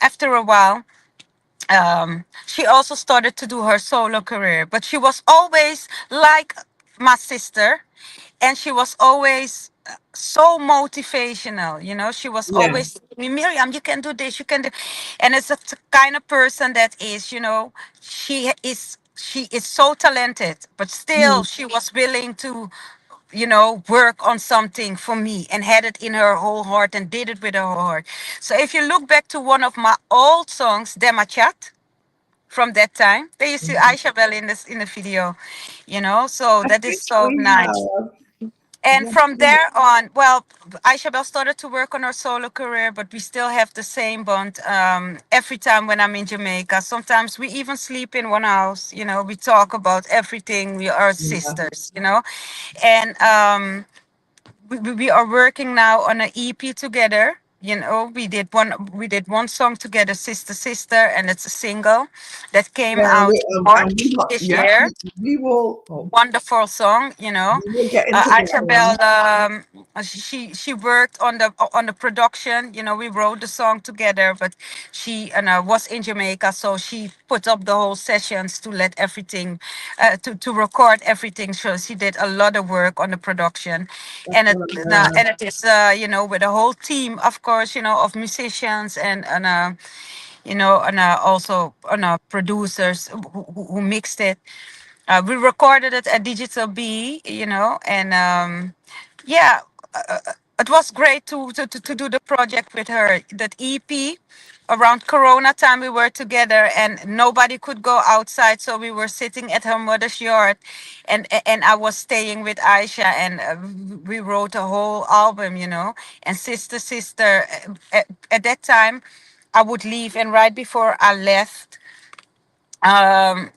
Speaker 8: after a while, she also started to do her solo career, but she was always like my sister, and she was always so motivational. She was
Speaker 6: Yeah.
Speaker 8: always telling me, Miriam, you can do this, you can do. And it's a kind of person that is, she is so talented, but still
Speaker 6: Mm.
Speaker 8: she was willing to work on something for me and had it in her whole heart and did it with her whole heart. So if you look back to one of my old songs, Demachat, from that time, there you see Aisha Bell in the video, so
Speaker 6: I
Speaker 8: that is
Speaker 6: think
Speaker 8: so
Speaker 6: we
Speaker 8: nice.
Speaker 6: have.
Speaker 8: And
Speaker 6: Yes.
Speaker 8: from there on, well, Aisha Bell started to work on her solo career, but we still have the same bond. Every time when I'm in Jamaica, sometimes we even sleep in one house. We talk about everything. We are
Speaker 6: Yeah.
Speaker 8: sisters. And we are working now on an EP together. We did one song together, Sister Sister, and it's a single that came
Speaker 6: Yeah,
Speaker 8: out
Speaker 6: and we
Speaker 8: March
Speaker 6: will,
Speaker 8: this
Speaker 6: yeah,
Speaker 8: year.
Speaker 6: we will. Oh,
Speaker 8: Wonderful song.
Speaker 6: we will get into that
Speaker 8: Aisha
Speaker 6: one.
Speaker 8: Bell, she worked on the production. We wrote the song together, but she was in Jamaica, so she put up the whole sessions to let everything, to record everything. So she did a lot of work on the production,
Speaker 6: That's
Speaker 8: and it
Speaker 6: what I
Speaker 8: uh,
Speaker 6: know.
Speaker 8: and it is with a whole team, of course, of musicians and also producers who mixed it. We recorded it at Digital B, and yeah, it was great to do the project with her. That EP around Corona time, we were together and nobody could go outside, so we were sitting at her mother's yard, and I was staying with Aisha, and we wrote a whole album, and Sister Sister. At that time, I would leave, and right before I left, um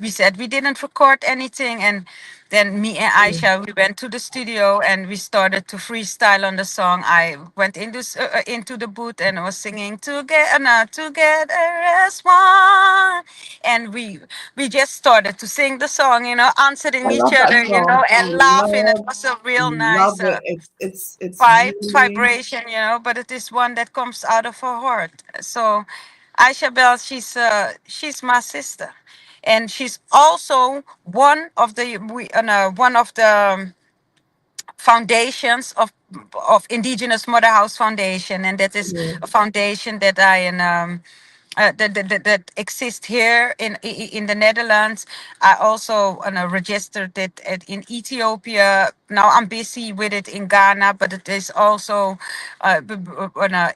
Speaker 8: we said we didn't record anything, and then me and Aisha, we went to the studio and we started to freestyle on the song. I went into the booth and was singing together as one, and we just started to sing the song, answering
Speaker 6: I
Speaker 8: each
Speaker 6: love that
Speaker 8: other,
Speaker 6: song.
Speaker 8: and laughing. It was a real nice
Speaker 6: Love it. It's really,
Speaker 8: vibration, but it is one that comes out of her heart. So Aisha Bell, she's my sister, and she's also one of the foundations of Indigenous Mother House Foundation, and that is
Speaker 6: yeah.
Speaker 8: a foundation that I and that exists here in the Netherlands. I also registered it in Ethiopia. Now I'm busy with it in Ghana, but it is also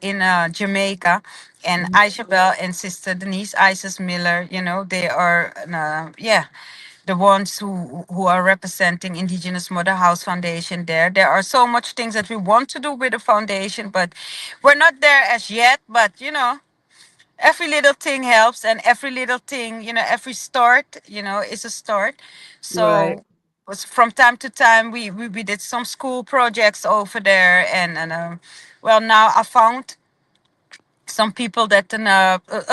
Speaker 8: in Jamaica. And Aisha Bell and Sister Denise Isis Miller, they are the ones who are representing Indigenous Mother House Foundation there. There are so much things that we want to do with the foundation, but we're not there as yet. But every little thing helps, and every little thing, every start, is a start.
Speaker 6: Right.
Speaker 8: So from time to time, we did some school projects over there, and well, now I found some people that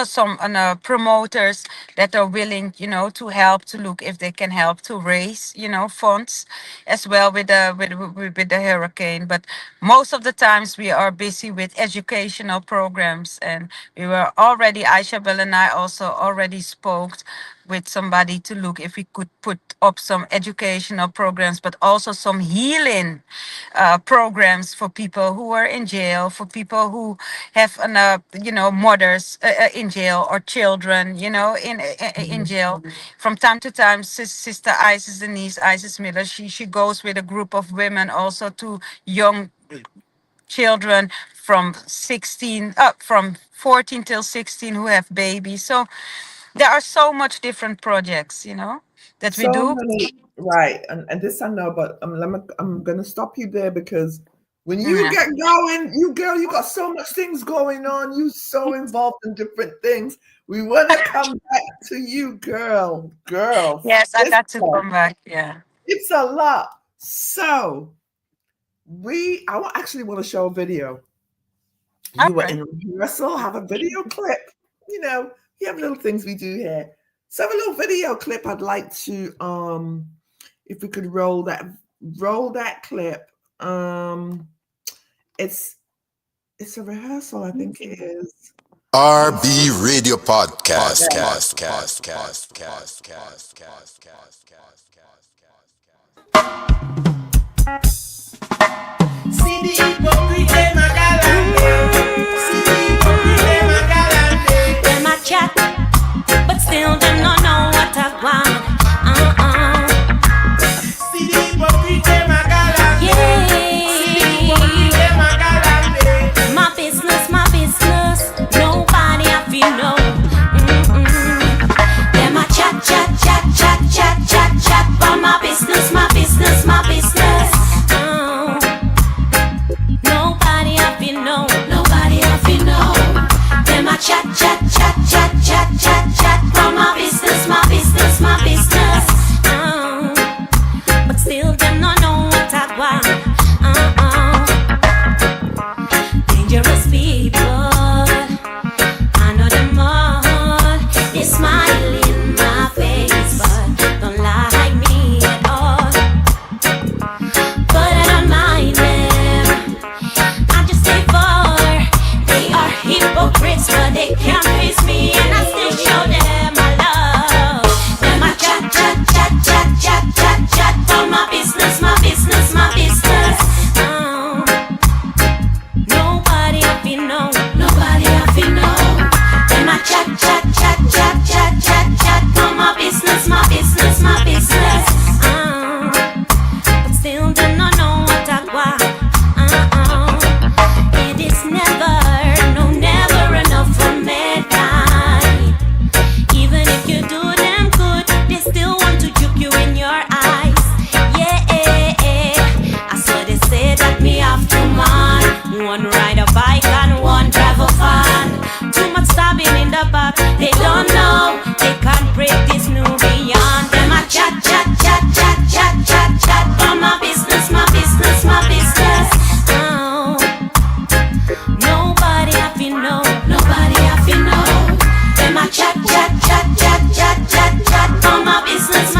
Speaker 8: some promoters that are willing, to help, to look if they can help to raise, funds as well with the hurricane. But most of the times we are busy with educational programs, and we were already, Aisha Bell and I also already spoke with somebody to look if we could put up some educational programs, but also some healing programs for people who are in jail, for people who have mothers in jail, or children, in jail. From time to time, Sister Isis Denise Isis Miller, she goes with a group of women also to young children from 14 till 16 who have babies. So there are so much different projects, that we
Speaker 6: So
Speaker 8: do.
Speaker 6: many, right? And this I know, but I'm gonna stop you there because When you
Speaker 8: Yeah.
Speaker 6: get going, you got so much things going on. You so involved in different things. We want to come back to you, girl.
Speaker 8: Yes, I got to
Speaker 6: Sister.
Speaker 8: come back. Yeah.
Speaker 6: It's a lot. So actually want to show a video.
Speaker 8: All
Speaker 6: You were
Speaker 8: right.
Speaker 6: in rehearsal, have a video clip. You know, you have little things we do here. So have a little video clip. I'd like to if we could roll that clip. It's a rehearsal, I think it is.
Speaker 3: RB Radio Podcast.
Speaker 9: Them a chat, but still them no know what I want. Yeah, my business, nobody have you know. Them a chat, but my business. Nobody have you know. Them a chat, but my business. But still them no know what I want. Dangerous people, I know them all. They smile in my face, but don't like me at all. But I don't mind them, I just stay far. They are hypocrites, but they can't face me, and I still show them my love. Them I chat, for my business. Nobody have you know. Them I chat, for my business. But still them no know what I want. It is never enough for mankind. Even if you do them good, they still want to juke you in your eyes. Yeah, I saw they say that me have two man, one ride a bike and one drive a van. Too much stabbing in the back, they don't know they can't break this new beyond. Them a chat, for my business. Nobody have you know. Them a chat, for my business.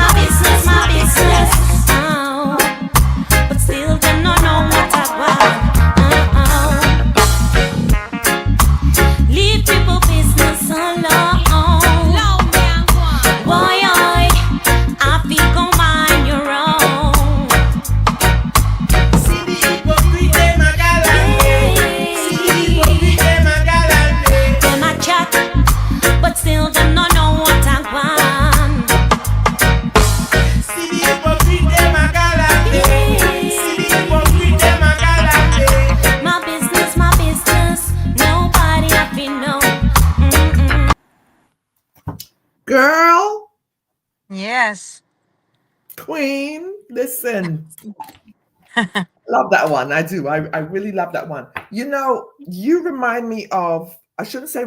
Speaker 9: But still them no know what I want. Leave people business alone. Boy, I feel go mind your own. Them a chat, but still them no know what I want. My business, nobody have you know.
Speaker 6: Girl,
Speaker 8: Yes.
Speaker 6: queen, listen. Love that one. I do. I really love that one. You know, you remind me of, I shouldn't say,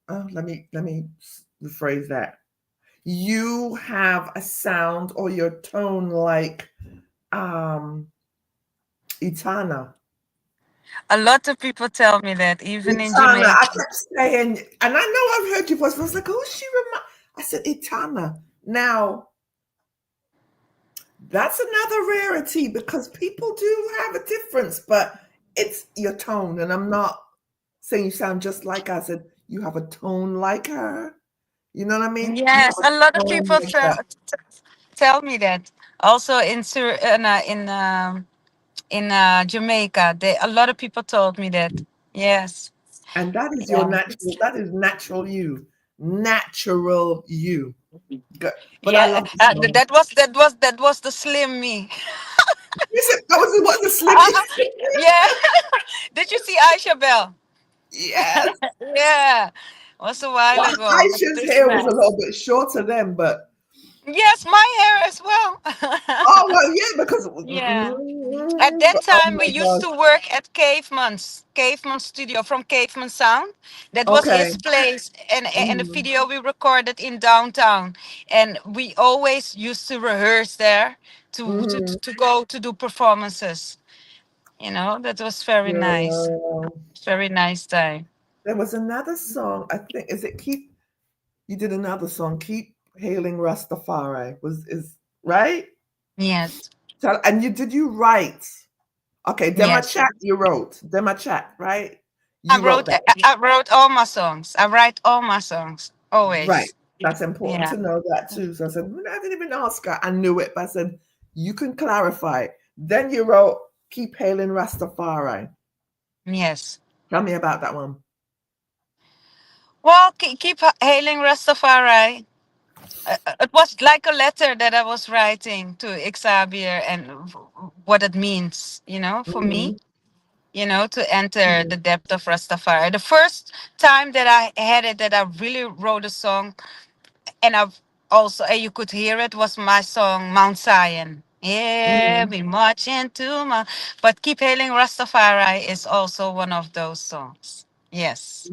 Speaker 6: let me rephrase that. You have a sound or your tone like Itana.
Speaker 8: A lot of people tell me that, even in
Speaker 6: Itana.
Speaker 8: Jamaica.
Speaker 6: I kept saying, and I know I've heard your voice, but I was like, oh, I said Itana. Now, that's another rarity because people do have a difference, but it's your tone. And I'm not saying you sound just like her. I said you have a tone like her. You know what I mean? You have
Speaker 8: Yes, a lot of
Speaker 6: tone
Speaker 8: people
Speaker 6: like her.
Speaker 8: tell me that. Also in Jamaica, a lot of people told me that. Yes.
Speaker 6: And that is your
Speaker 8: Yeah.
Speaker 6: natural, that is natural you. Natural you. Good. But I
Speaker 8: Yeah.
Speaker 6: love the song.
Speaker 8: That was the slim me.
Speaker 6: You said that was the slim.
Speaker 8: Yeah. Did you see Aisha Bell?
Speaker 6: Yes.
Speaker 8: Yeah. Was a while
Speaker 6: Well,
Speaker 8: ago.
Speaker 6: Aisha's
Speaker 8: This
Speaker 6: hair was a
Speaker 8: mess.
Speaker 6: little bit shorter then, but
Speaker 8: Yes, my hair as well.
Speaker 6: Oh well, yeah, because
Speaker 8: Yeah. At that
Speaker 6: oh
Speaker 8: time, we
Speaker 6: my
Speaker 8: used
Speaker 6: gosh.
Speaker 8: to work at Caveman Studio from Caveman Sound. That was
Speaker 6: Okay.
Speaker 8: his place, and the
Speaker 6: Mm-hmm.
Speaker 8: video we recorded in downtown. And we always used to rehearse there
Speaker 6: Mm-hmm.
Speaker 8: to go to do performances. That was very nice.
Speaker 6: Yeah.
Speaker 8: Very nice time.
Speaker 6: There was another song. I think is it keep. You did another song. Keep hailing Rastafari. Was is right?
Speaker 8: Yes,
Speaker 6: And did you write? Okay, Dema
Speaker 8: yes.
Speaker 6: Chat. You wrote Dema Chat, right?
Speaker 8: I
Speaker 6: You wrote
Speaker 8: wrote.
Speaker 6: that.
Speaker 8: I wrote all my songs. I write all my songs
Speaker 6: Right.
Speaker 8: always.
Speaker 6: That's important
Speaker 8: Yeah.
Speaker 6: to know that too. So I said, "Well, I didn't even ask her. I knew it, but I said, you can clarify. Then you wrote, keep hailing Rastafari.
Speaker 8: Yes.
Speaker 6: Tell me about that one.
Speaker 8: Well, keep hailing Rastafari. It was like a letter that I was writing to Xavier and what it means, for me,
Speaker 6: Mm-hmm.
Speaker 8: to enter the depth of Rastafari. The first time that I had it, that I really wrote a song, and I've also, you could hear it, was my song Mount Zion. Yeah,
Speaker 6: Mm-hmm.
Speaker 8: we march into my. But Keep Hailing Rastafari is also one of those songs. Yes.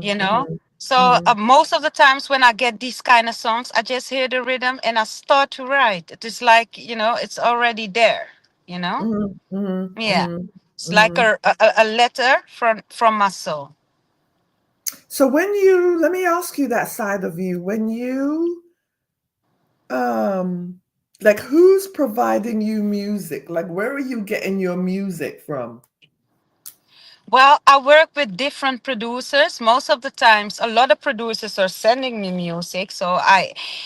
Speaker 8: you
Speaker 6: Mm-hmm.
Speaker 8: know
Speaker 6: Mm-hmm.
Speaker 8: so most of the times when I get these kind of songs, I just hear the rhythm and I start to write. It is like, it's already there. you know
Speaker 6: Mm-hmm.
Speaker 8: yeah,
Speaker 6: Mm-hmm.
Speaker 8: it's like
Speaker 6: Mm-hmm.
Speaker 8: a letter from my soul.
Speaker 6: So let me ask you that side of you. When you um like who's providing you music? Like where are you getting your music from?
Speaker 8: Well, I work with different producers. Most of the times, a lot of producers are sending me music. So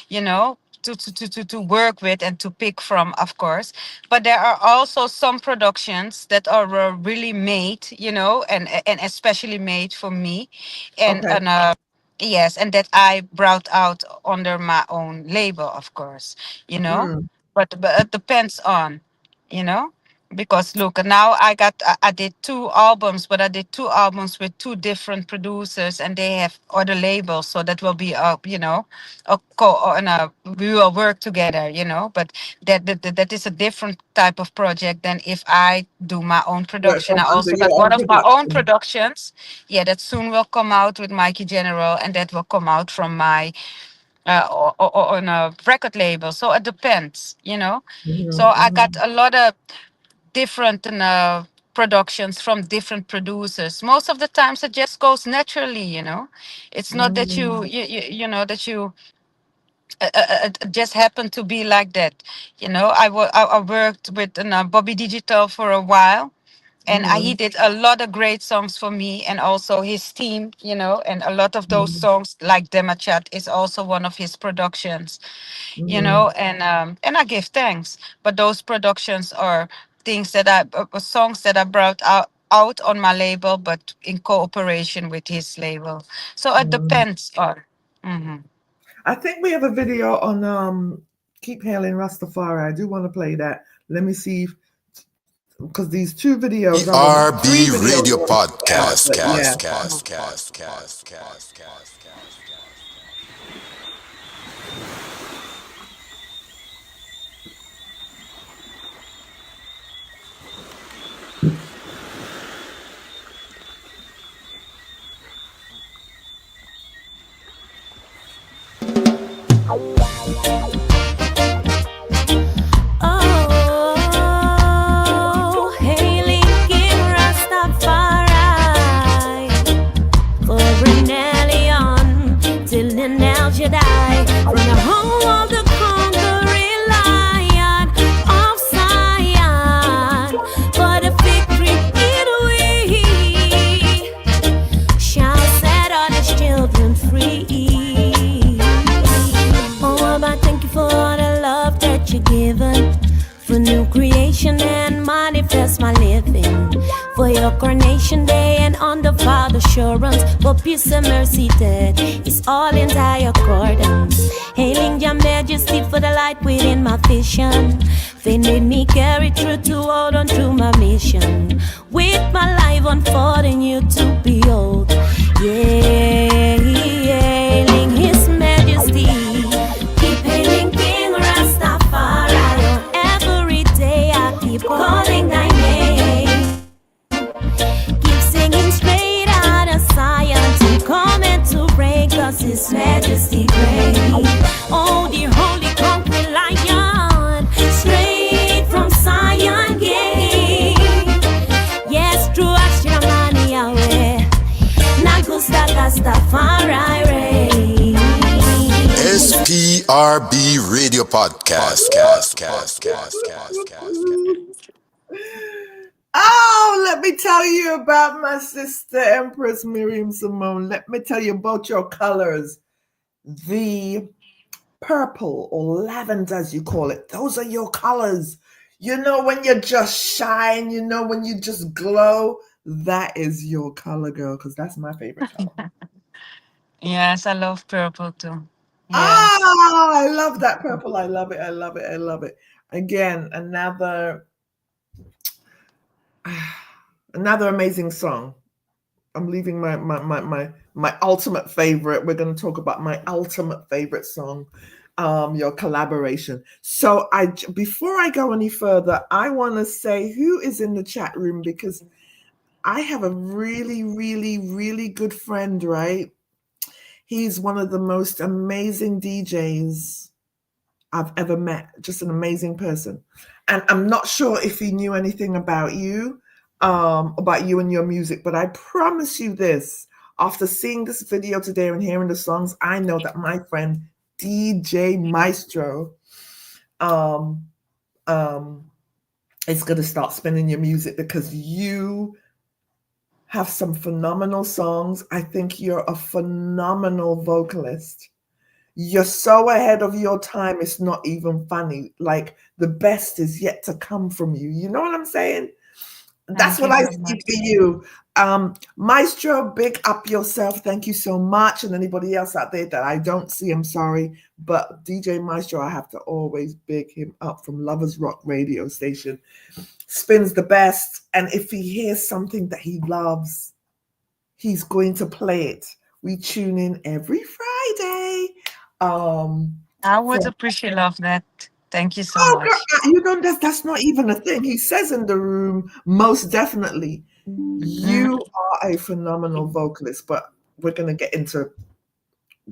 Speaker 8: you know, to work with and to pick from, of course. But there are also some productions that are really made, and especially made for me. And,
Speaker 6: Okay.
Speaker 8: and yes, and that I brought out under my own label, of course, you know.
Speaker 6: Mm.
Speaker 8: But it depends on, you know because look, now I did two albums, but I did two albums with two different producers, and they have other labels, so that will be and we will work together, but that is a different type of project than if I do my own
Speaker 6: Work
Speaker 8: production.
Speaker 6: from
Speaker 8: I
Speaker 6: under
Speaker 8: also got
Speaker 6: your
Speaker 8: one
Speaker 6: own
Speaker 8: of my own
Speaker 6: production.
Speaker 8: productions, yeah, that soon will come out with Mikey General, and that will come out from my on a record label. So it depends. So I got
Speaker 6: Mm-hmm.
Speaker 8: a lot of different productions from different producers. Most of the times it just goes naturally. It's not that
Speaker 6: Mm-hmm.
Speaker 8: that you just happen to be like that. I worked with Bobby Digital for a while, and he
Speaker 6: Mm-hmm.
Speaker 8: did a lot of great songs for me, and also his team, and a lot of those
Speaker 6: Mm-hmm.
Speaker 8: songs like Demachat is also one of his productions.
Speaker 6: Mm-hmm.
Speaker 8: And I give thanks. But those productions are things that songs that I brought out on my label, but in cooperation with his label. So it
Speaker 6: Mm-hmm.
Speaker 8: depends on. Mhm.
Speaker 6: I think we have a video on Keep Hailing Rastafari. I do want to play that. Let me see if because these two videos are on three
Speaker 3: SPRB
Speaker 6: videos
Speaker 3: Radio
Speaker 6: are on SoundCloud,
Speaker 3: Podcast.
Speaker 6: but yeah.
Speaker 9: Oh, hailing King Rastafari, for Renelion till the now Jedi, from the home of the conquering lion of Zion, for the victory in we shall set all his children free. Oh, I thank you for all the love that you're given, for new creation and manifest my living, for your coronation day and on the Father assurance, for peace and mercy that is all in thy accordance. Hailing your majesty for the light within my vision, they made me carry through to hold on to my mission, with my life unfolding you to behold. Yeah, hailing his majesty, keep hailing King
Speaker 3: SPRB Radio Podcast.
Speaker 6: Oh, let me tell you about my sister, Empress Miriam Simone. Let me tell you about your colors. The purple or lavender, as you call it, those are your colors. You know, when you just shine, you know, when you just glow, that is your color, girl, because that's my favorite color.
Speaker 8: Yes, I love purple too. Yes.
Speaker 6: Ah, I love that purple. I love it. I love it. I love it. Again, another amazing song. I'm leaving my ultimate favorite. We're going to talk about my ultimate favorite song, your collaboration. So before I go any further, I want to say who is in the chat room, because I have a really, really, really good friend, right? He's one of the most amazing DJs I've ever met. Just an amazing person. And I'm not sure if he knew anything about you and your music, but I promise you this, after seeing this video today and hearing the songs, I know that my friend DJ Maestro is going to start spinning your music, because you have some phenomenal songs. I think you're a phenomenal vocalist. You're so ahead of your time, it's not even funny. Like, the best is yet to come from you. You know what I'm saying? That's
Speaker 8: Thank
Speaker 6: what
Speaker 8: you
Speaker 6: I
Speaker 8: so
Speaker 6: see
Speaker 8: much.
Speaker 6: for you. Maestro, big up yourself. Thank you so much. And anybody else out there that I don't see, I'm sorry. But DJ Maestro, I have to always big him up from Lovers Rock radio station. Spins the best. And if he hears something that he loves, he's going to play it. We tune in every Friday.
Speaker 8: I would
Speaker 6: From
Speaker 8: appreciate love that. Thank you so
Speaker 6: Oh, girl,
Speaker 8: much.
Speaker 6: you know that's not even a thing. He says in the room, most definitely,
Speaker 8: Mm.
Speaker 6: you are a phenomenal vocalist. But we're gonna get into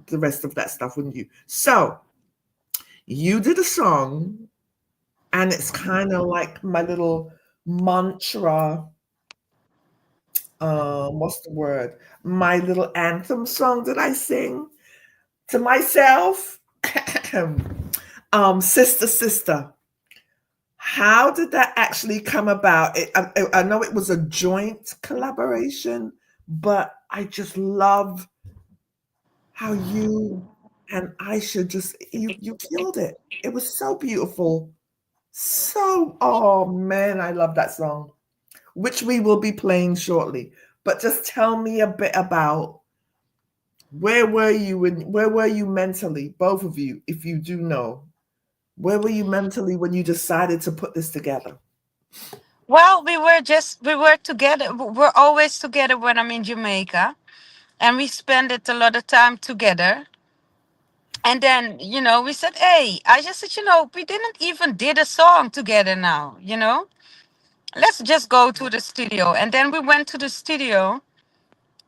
Speaker 6: the rest of that stuff, wouldn't you? So you did a song, and it's kind of like my little mantra. What's the word? My little anthem song that I sing to myself. Sister, sister. How did that actually come about? I know it was a joint collaboration, but I just love how you and Aisha you killed it. It was so beautiful. So, oh man, I love that song, which we will be playing shortly. But just tell me a bit about where were you mentally, both of you, if you do know. Where were you mentally when you decided to put this together?
Speaker 8: Well, we were together. We're always together when I'm in Jamaica, and we spend it a lot of time together. And then, we said, hey, I just said, we didn't even did a song together now, let's just go to the studio. And then we went to the studio,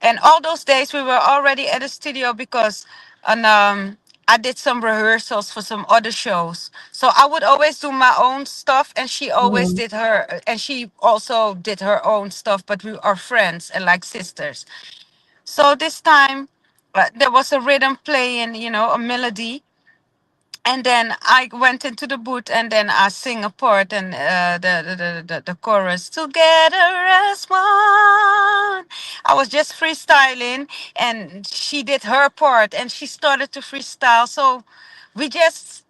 Speaker 8: and all those days we were already at the studio because and I did some rehearsals for some other shows. So I would always do my own stuff, and she always
Speaker 6: Mhm.
Speaker 8: did her, and she also did her own stuff, but we are friends and like sisters. So this time there was a rhythm playing, a melody, and then I went into the booth, and then I sing a part, and the chorus, together as one. I was just freestyling, and she did her part, and she started to freestyle. So we just,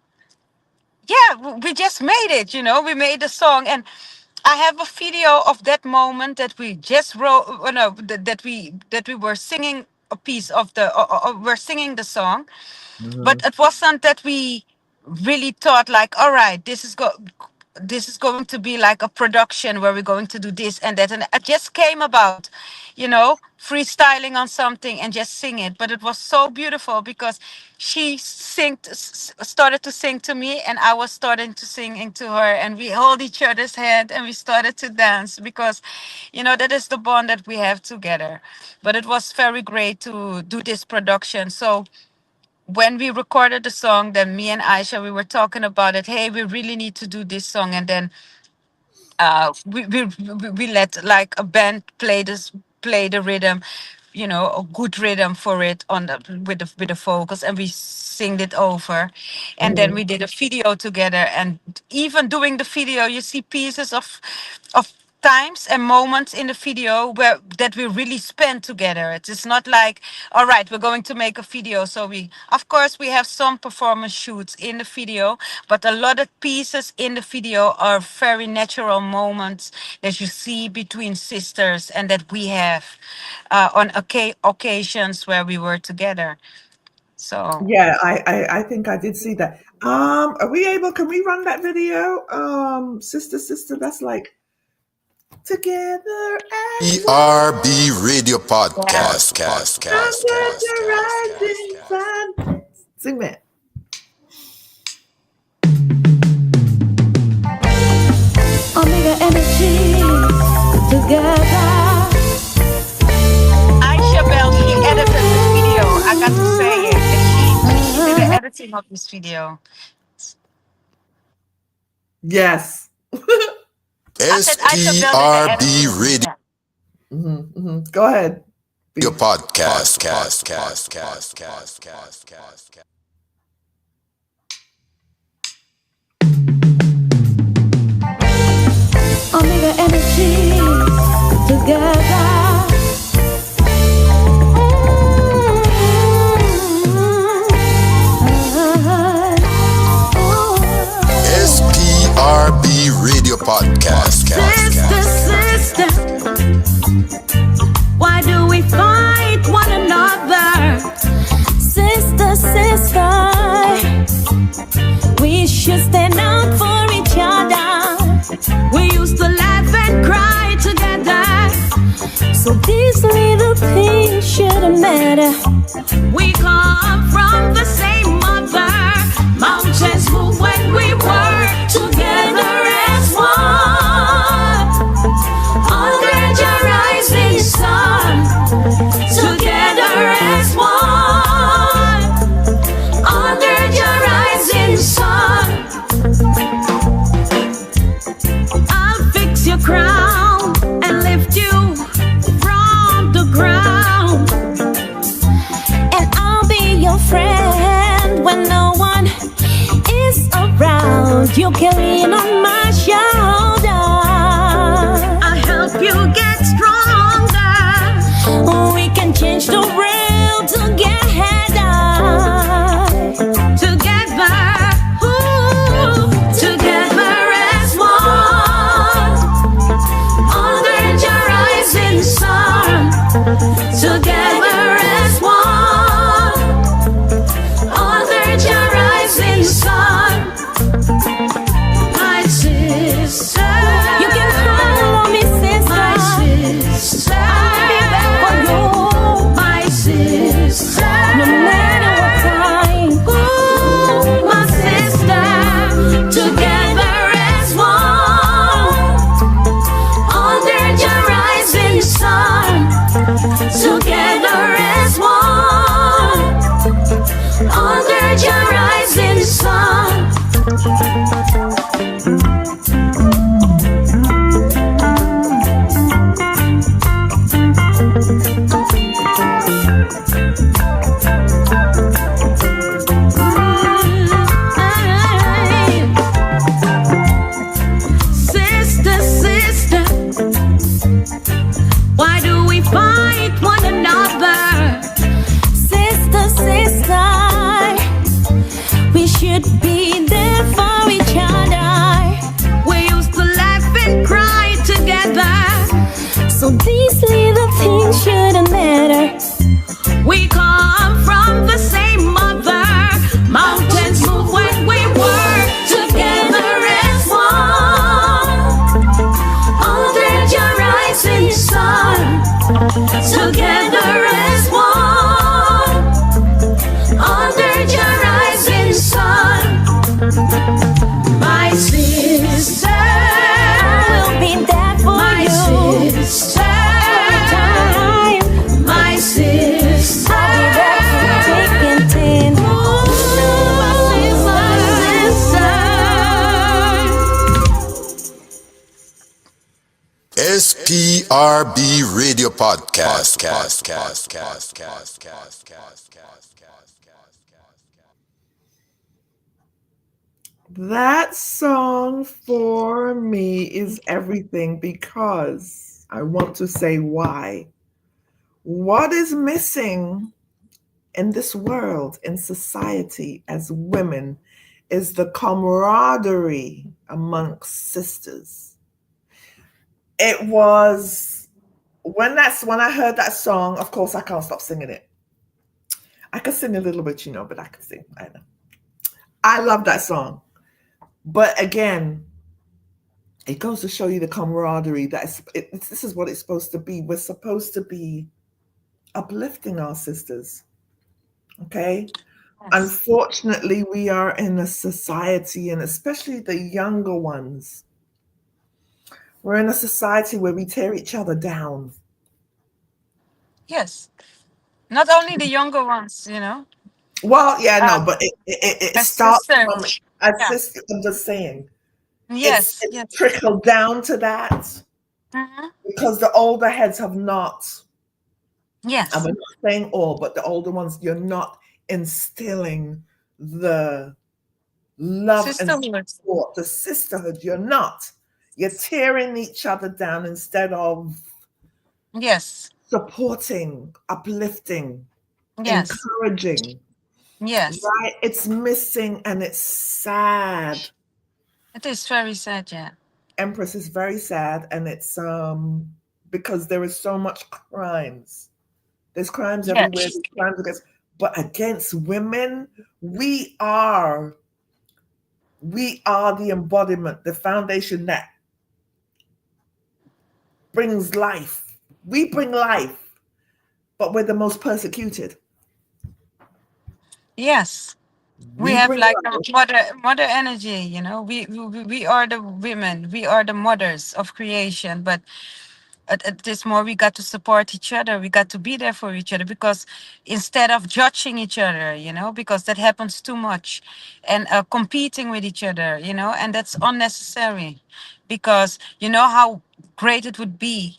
Speaker 8: yeah, we just made it. We made the song, and I have a video of that moment that we just wrote. No, that we were singing a piece of we're singing the song, but
Speaker 6: Mhm.
Speaker 8: it wasn't that we really thought like, all right, this is going to be like a production where we're going to do this and that, and it just came about, freestyling on something and just sing it. But it was so beautiful because she started to sing to me, and I was starting to sing to her, and we hold each other's hand and we started to dance because that is the bond that we have together. But it was very great to do this production. So when we recorded the song, then me and Aisha, we were talking about it. Hey, we really need to do this song, and then we let like a band play the rhythm. a good rhythm for it with the vocals, and we sing it over, and then we did a video together. And even doing the video, you see pieces of times and moments in the video where that we really spend together. It is not like, all right, we're going to make a video, so we, of course, we have some performance shoots in the video, but a lot of pieces in the video are very natural moments that you see between sisters and that we have on occasions where we were together. So
Speaker 6: Yeah, I think I did see that. Are we able? Can we run that video? Sister, that's like together as one
Speaker 3: SPRB Radio Podcast.
Speaker 6: under the rising sun. Sing that.
Speaker 9: Omega energy together.
Speaker 8: Aisha Bell, she edited this video. I got to say it. She did the editing of this video.
Speaker 6: Yes.
Speaker 8: I said Aisha Bell did the
Speaker 3: SPRB
Speaker 8: editing.
Speaker 3: Radio
Speaker 6: Mm-hmm. Go ahead.
Speaker 3: Podcast.
Speaker 9: Omega energy together.
Speaker 3: SPRB Radio Podcast.
Speaker 9: Sister, why do we fight one another? Sister, we should stand out for each other. We used to laugh and cry together. So these little things shouldn't matter. We come from the same mother. Mountains move when we work together as one. Under the rising sun, together as one. Under the rising sun, I'll fix your crown and lift you from the ground. And I'll be your friend when no one is around. You can lean on my shoulder. I'll help you get stronger. We can change the world together. Together as one. Under the rising sun. Together as one. Under the rising sun. My sister, you can call me sister. My sister, I'll be there for you. My sister, no matter what time. Ooh, my sister, together as one. Under the rising sun. Together as one. Under the rising sun. Sister, why do we fight one another? Sister, we should be there for each other. We used to laugh and cry together. So these little things shouldn't matter. We come from the same mother. Mountains move when we work together as one. Under the rising sun. Together as one. Under the rising sun. My sister, will be there for my you. Sister, my sister, taking ten.
Speaker 3: SPRB SPRB Radio Podcast.
Speaker 6: That song for me is everything because I want to say why. What is missing in this world, in society, as women, is the camaraderie amongst sisters. It was when I heard that song, of course, I can't stop singing it. I can sing a little bit, but I can sing. I know. I love that song. But again, it goes to show you the camaraderie that this is what it's supposed to be. We're supposed to be uplifting our sisters. Okay?
Speaker 8: Yes.
Speaker 6: Unfortunately, we are in a society, and especially the younger ones, we're in a society where we tear each other down.
Speaker 8: Yes. Not only the younger ones,
Speaker 6: Well, yeah, no, but it
Speaker 8: as
Speaker 6: starts
Speaker 8: sisters.
Speaker 6: from a
Speaker 8: Yeah.
Speaker 6: sister. I'm just saying,
Speaker 8: Yes.
Speaker 6: it's
Speaker 8: Yes.
Speaker 6: trickled down to that
Speaker 8: Mhm.
Speaker 6: because the older heads have not.
Speaker 8: Yes.
Speaker 6: I'm not saying all, but the older ones, you're not instilling the love and
Speaker 8: Sisterhood.
Speaker 6: support, the sisterhood. You're not. You're tearing each other down instead of
Speaker 8: Yes.
Speaker 6: supporting, uplifting,
Speaker 8: Yes.
Speaker 6: encouraging.
Speaker 8: Yes.
Speaker 6: Right? It's missing and it's sad.
Speaker 8: It is very sad, yeah.
Speaker 6: Empress is very sad, and it's because there is so much crimes. There's crimes everywhere.
Speaker 8: Yes.
Speaker 6: There's crimes against women. We are the embodiment, the foundation that brings life. We bring life, but we're the most persecuted.
Speaker 8: Yes. We
Speaker 6: We
Speaker 8: have
Speaker 6: bring
Speaker 8: like
Speaker 6: life.
Speaker 8: a mother energy, We are the women. We are the mothers of creation, but at this more we got to support each other. We got to be there for each other because instead of judging each other, because that happens too much, and competing with each other, and that's unnecessary, because you know how great it would be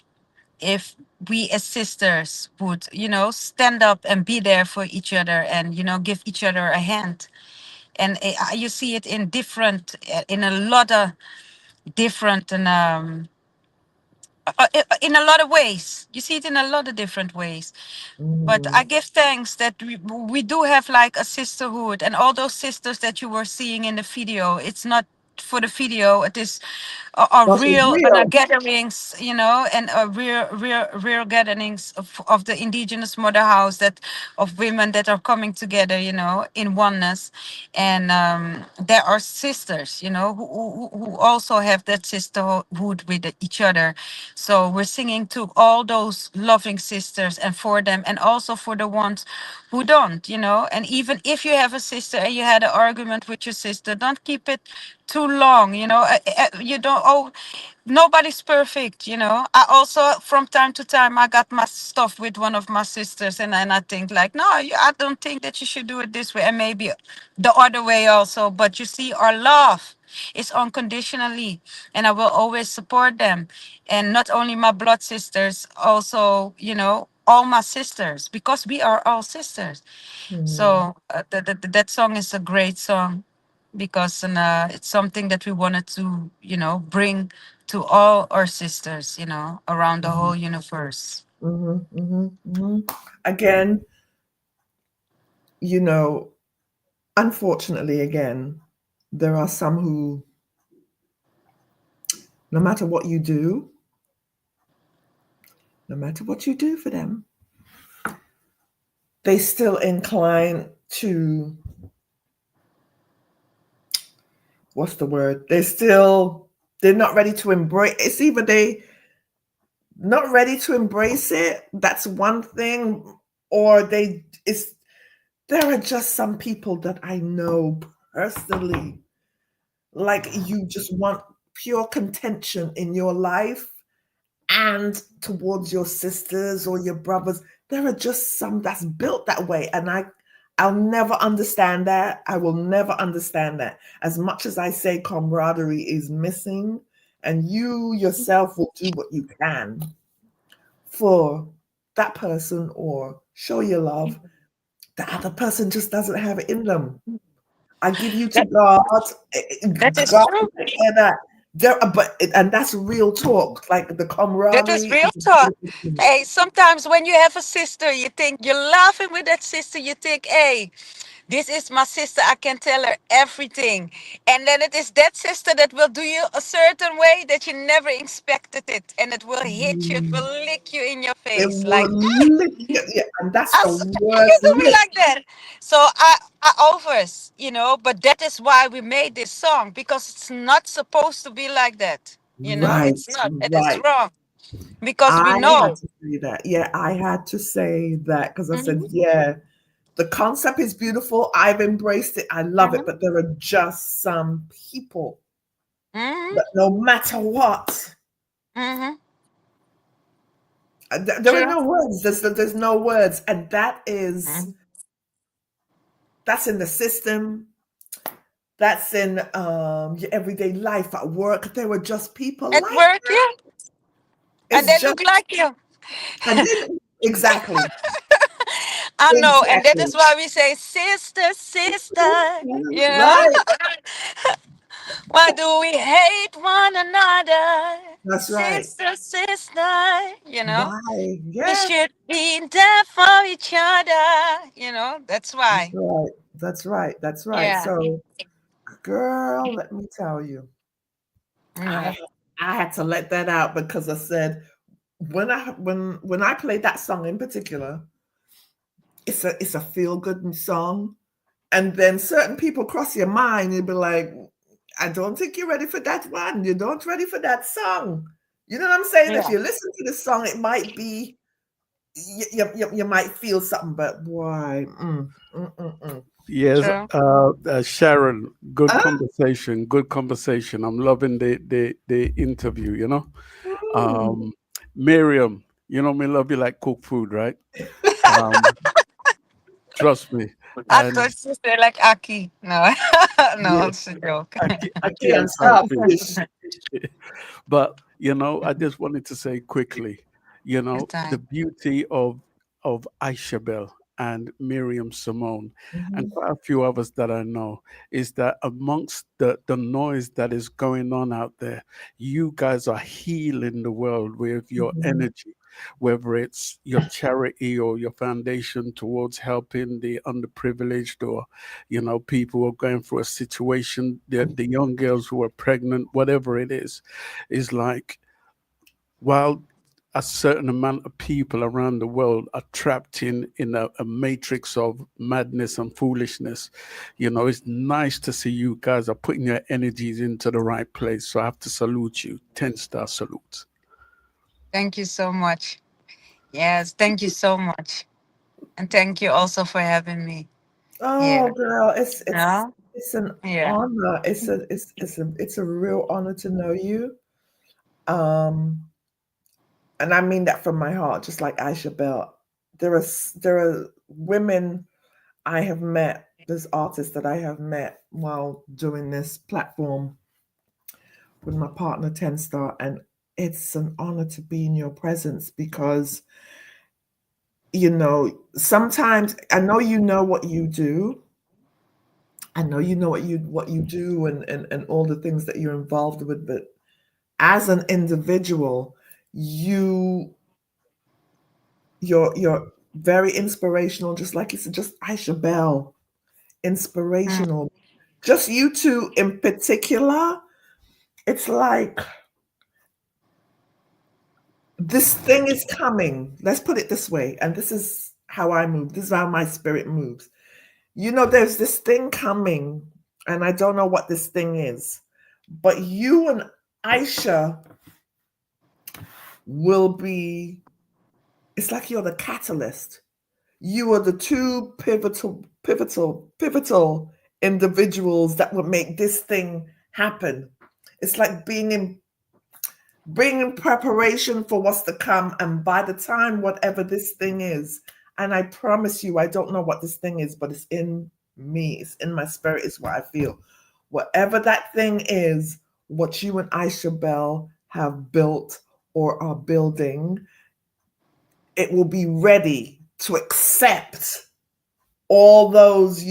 Speaker 8: if we as sisters would, stand up and be there for each other and, give each other a hand. And you see it in in a lot of different, and in a lot of ways. You see it in a lot of different ways. But I give thanks that we do have like a sisterhood, and all those sisters that you were seeing in the video, it's not for the video, it is are
Speaker 6: But it's
Speaker 8: real
Speaker 6: real.
Speaker 8: gatherings, and real gatherings of the indigenous mother house, that of women that are coming together, in oneness. And there are sisters, who also have that sisterhood with each other. So we're singing to all those loving sisters and for them, and also for the ones who don't, and even if you have a sister and you had an argument with your sister, don't keep it too long, you don't. Oh, nobody's perfect, I also from time to time I got my stuff with one of my sisters, and I think like, no, I don't think that you should do it this way, and maybe the other way also. But you see, our love is unconditionally, and I will always support them. And not only my blood sisters, also, all my sisters, because we are all sisters. So that song is a great song, because it's something that we wanted to, bring to all our sisters, around the whole universe.
Speaker 6: Again, unfortunately, again, there are some who, no matter what you do, no matter what you do for them, they still incline to, what's the word? They're not ready to embrace. It's either they not ready to embrace it. That's one thing, or there are just some people that I know personally, like, you just want pure contention in your life and towards your sisters or your brothers. There are just some that's built that way, and I'll never understand that. I will never understand that. As much as I say camaraderie is missing and you yourself will do what you can for that person or show your love, the other person just doesn't have it in them. I give you to God.
Speaker 8: That is
Speaker 6: God
Speaker 8: true.
Speaker 6: will take care of that. And that's real talk, like the
Speaker 8: That is
Speaker 6: camaraderie.
Speaker 8: real talk. Hey, sometimes when you have a sister, you think you're laughing with that sister. You think, hey, this is my sister. I can tell her everything. And then it is that sister that will do you a certain way that you never expected it. And it will hit you. It will lick you in your
Speaker 6: It
Speaker 8: face.
Speaker 6: will
Speaker 8: Like,
Speaker 6: lick you, yeah, and that's the
Speaker 8: Can you
Speaker 6: worst
Speaker 8: do me
Speaker 6: lick.
Speaker 8: like that? So I offers, but that is why we made this song, because it's not supposed to be like that.
Speaker 6: Right,
Speaker 8: It's not. It is
Speaker 6: right.
Speaker 8: wrong because we
Speaker 6: I had
Speaker 8: know.
Speaker 6: to say that. Yeah, I had to say that because I said,
Speaker 8: Mhm,
Speaker 6: yeah, the concept is beautiful. I've embraced it. I love it.
Speaker 8: mhm,
Speaker 6: But there are just some people
Speaker 8: mhm,
Speaker 6: that no matter what,
Speaker 8: mhm.
Speaker 6: there are
Speaker 8: True.
Speaker 6: no words. There's no words. And
Speaker 8: Mhm.
Speaker 6: that's in the system. That's in your everyday life at work. There were just people
Speaker 8: At
Speaker 6: like
Speaker 8: work,
Speaker 6: that.
Speaker 8: yeah, and
Speaker 6: It's
Speaker 8: they
Speaker 6: just,
Speaker 8: look like you.
Speaker 6: and then, exactly,
Speaker 8: I know, and that
Speaker 6: exactly.
Speaker 8: is why we say, sister, sister. You know,
Speaker 6: Right.
Speaker 8: why do we hate one another?
Speaker 6: That's right.
Speaker 8: Sister, sister.
Speaker 6: Why?
Speaker 8: We
Speaker 6: Yes.
Speaker 8: should be there for each other. That's
Speaker 6: That's
Speaker 8: why.
Speaker 6: right. That's right. That's right.
Speaker 8: Yeah.
Speaker 6: So, girl, let me tell you,
Speaker 8: Yeah.
Speaker 6: I I had to let that out because I said when I played that song in particular, it's a feel good song, and then certain people cross your mind, you'd be like, I don't think you're ready for that one. You don't ready for that song. You know what I'm saying? If
Speaker 8: Yeah.
Speaker 6: you listen to the song, it might be you might feel something, but why?
Speaker 5: Yes,
Speaker 8: True.
Speaker 5: Sharon, good
Speaker 6: Uh,
Speaker 5: conversation, good conversation. I'm loving the interview,
Speaker 6: mm.
Speaker 5: Um, Miriam, me love you like cook food, right? Um, Trust me.
Speaker 8: I
Speaker 5: And
Speaker 8: thought you said like Aki. No, no,
Speaker 5: yeah,
Speaker 8: it's a joke.
Speaker 5: I
Speaker 6: I can't
Speaker 5: can't stop
Speaker 6: stop
Speaker 5: fish.
Speaker 6: fish.
Speaker 5: But I just wanted to say quickly,
Speaker 8: Good
Speaker 5: the
Speaker 8: time.
Speaker 5: beauty of Aisha Bell and Miriam Simone and
Speaker 6: Mhm,
Speaker 5: quite a few others that I know is that amongst the noise that is going on out there, you guys are healing the world with your
Speaker 6: mhm,
Speaker 5: energy, whether it's your charity or your foundation towards helping the underprivileged or people who are going through a situation, the young girls who are pregnant, whatever it is like, while a certain amount of people around the world are trapped in a matrix of madness and foolishness, it's nice to see you guys are putting your energies into the right place. So I have to salute you. 10-star salute.
Speaker 8: Thank you so much. Yes, thank you so much. And thank you also for having me
Speaker 6: Oh,
Speaker 8: here.
Speaker 6: girl, it's it's
Speaker 8: No?
Speaker 6: it's an
Speaker 8: Yeah.
Speaker 6: honor. It's a real honor to know you. Um, and I mean that from my heart, just like Aisha Bell. There are women I have met. There's artists that I have met while doing this platform with my partner Ten Star, and it's an honor to be in your presence because sometimes I know you know what you do. I know you know what you do and all the things that you're involved with, but as an individual, you you're very inspirational, just like you said, just Aisha Bell,
Speaker 8: Mm,
Speaker 6: inspirational. Just you two in particular, it's like this thing is coming. Let's put it this way, and this is how I move. This is how my spirit moves. There's this thing coming, and I don't know what this thing is, but you and Aisha will be, it's like you're the catalyst. You are the two pivotal individuals that will make this thing happen. It's like bringing preparation for what's to come. And by the time, whatever this thing is, and I promise you, I don't know what this thing is, but it's in me, it's in my spirit, is what I feel. Whatever that thing is what you and Aisha Bell have built or are building, it will be ready to accept all those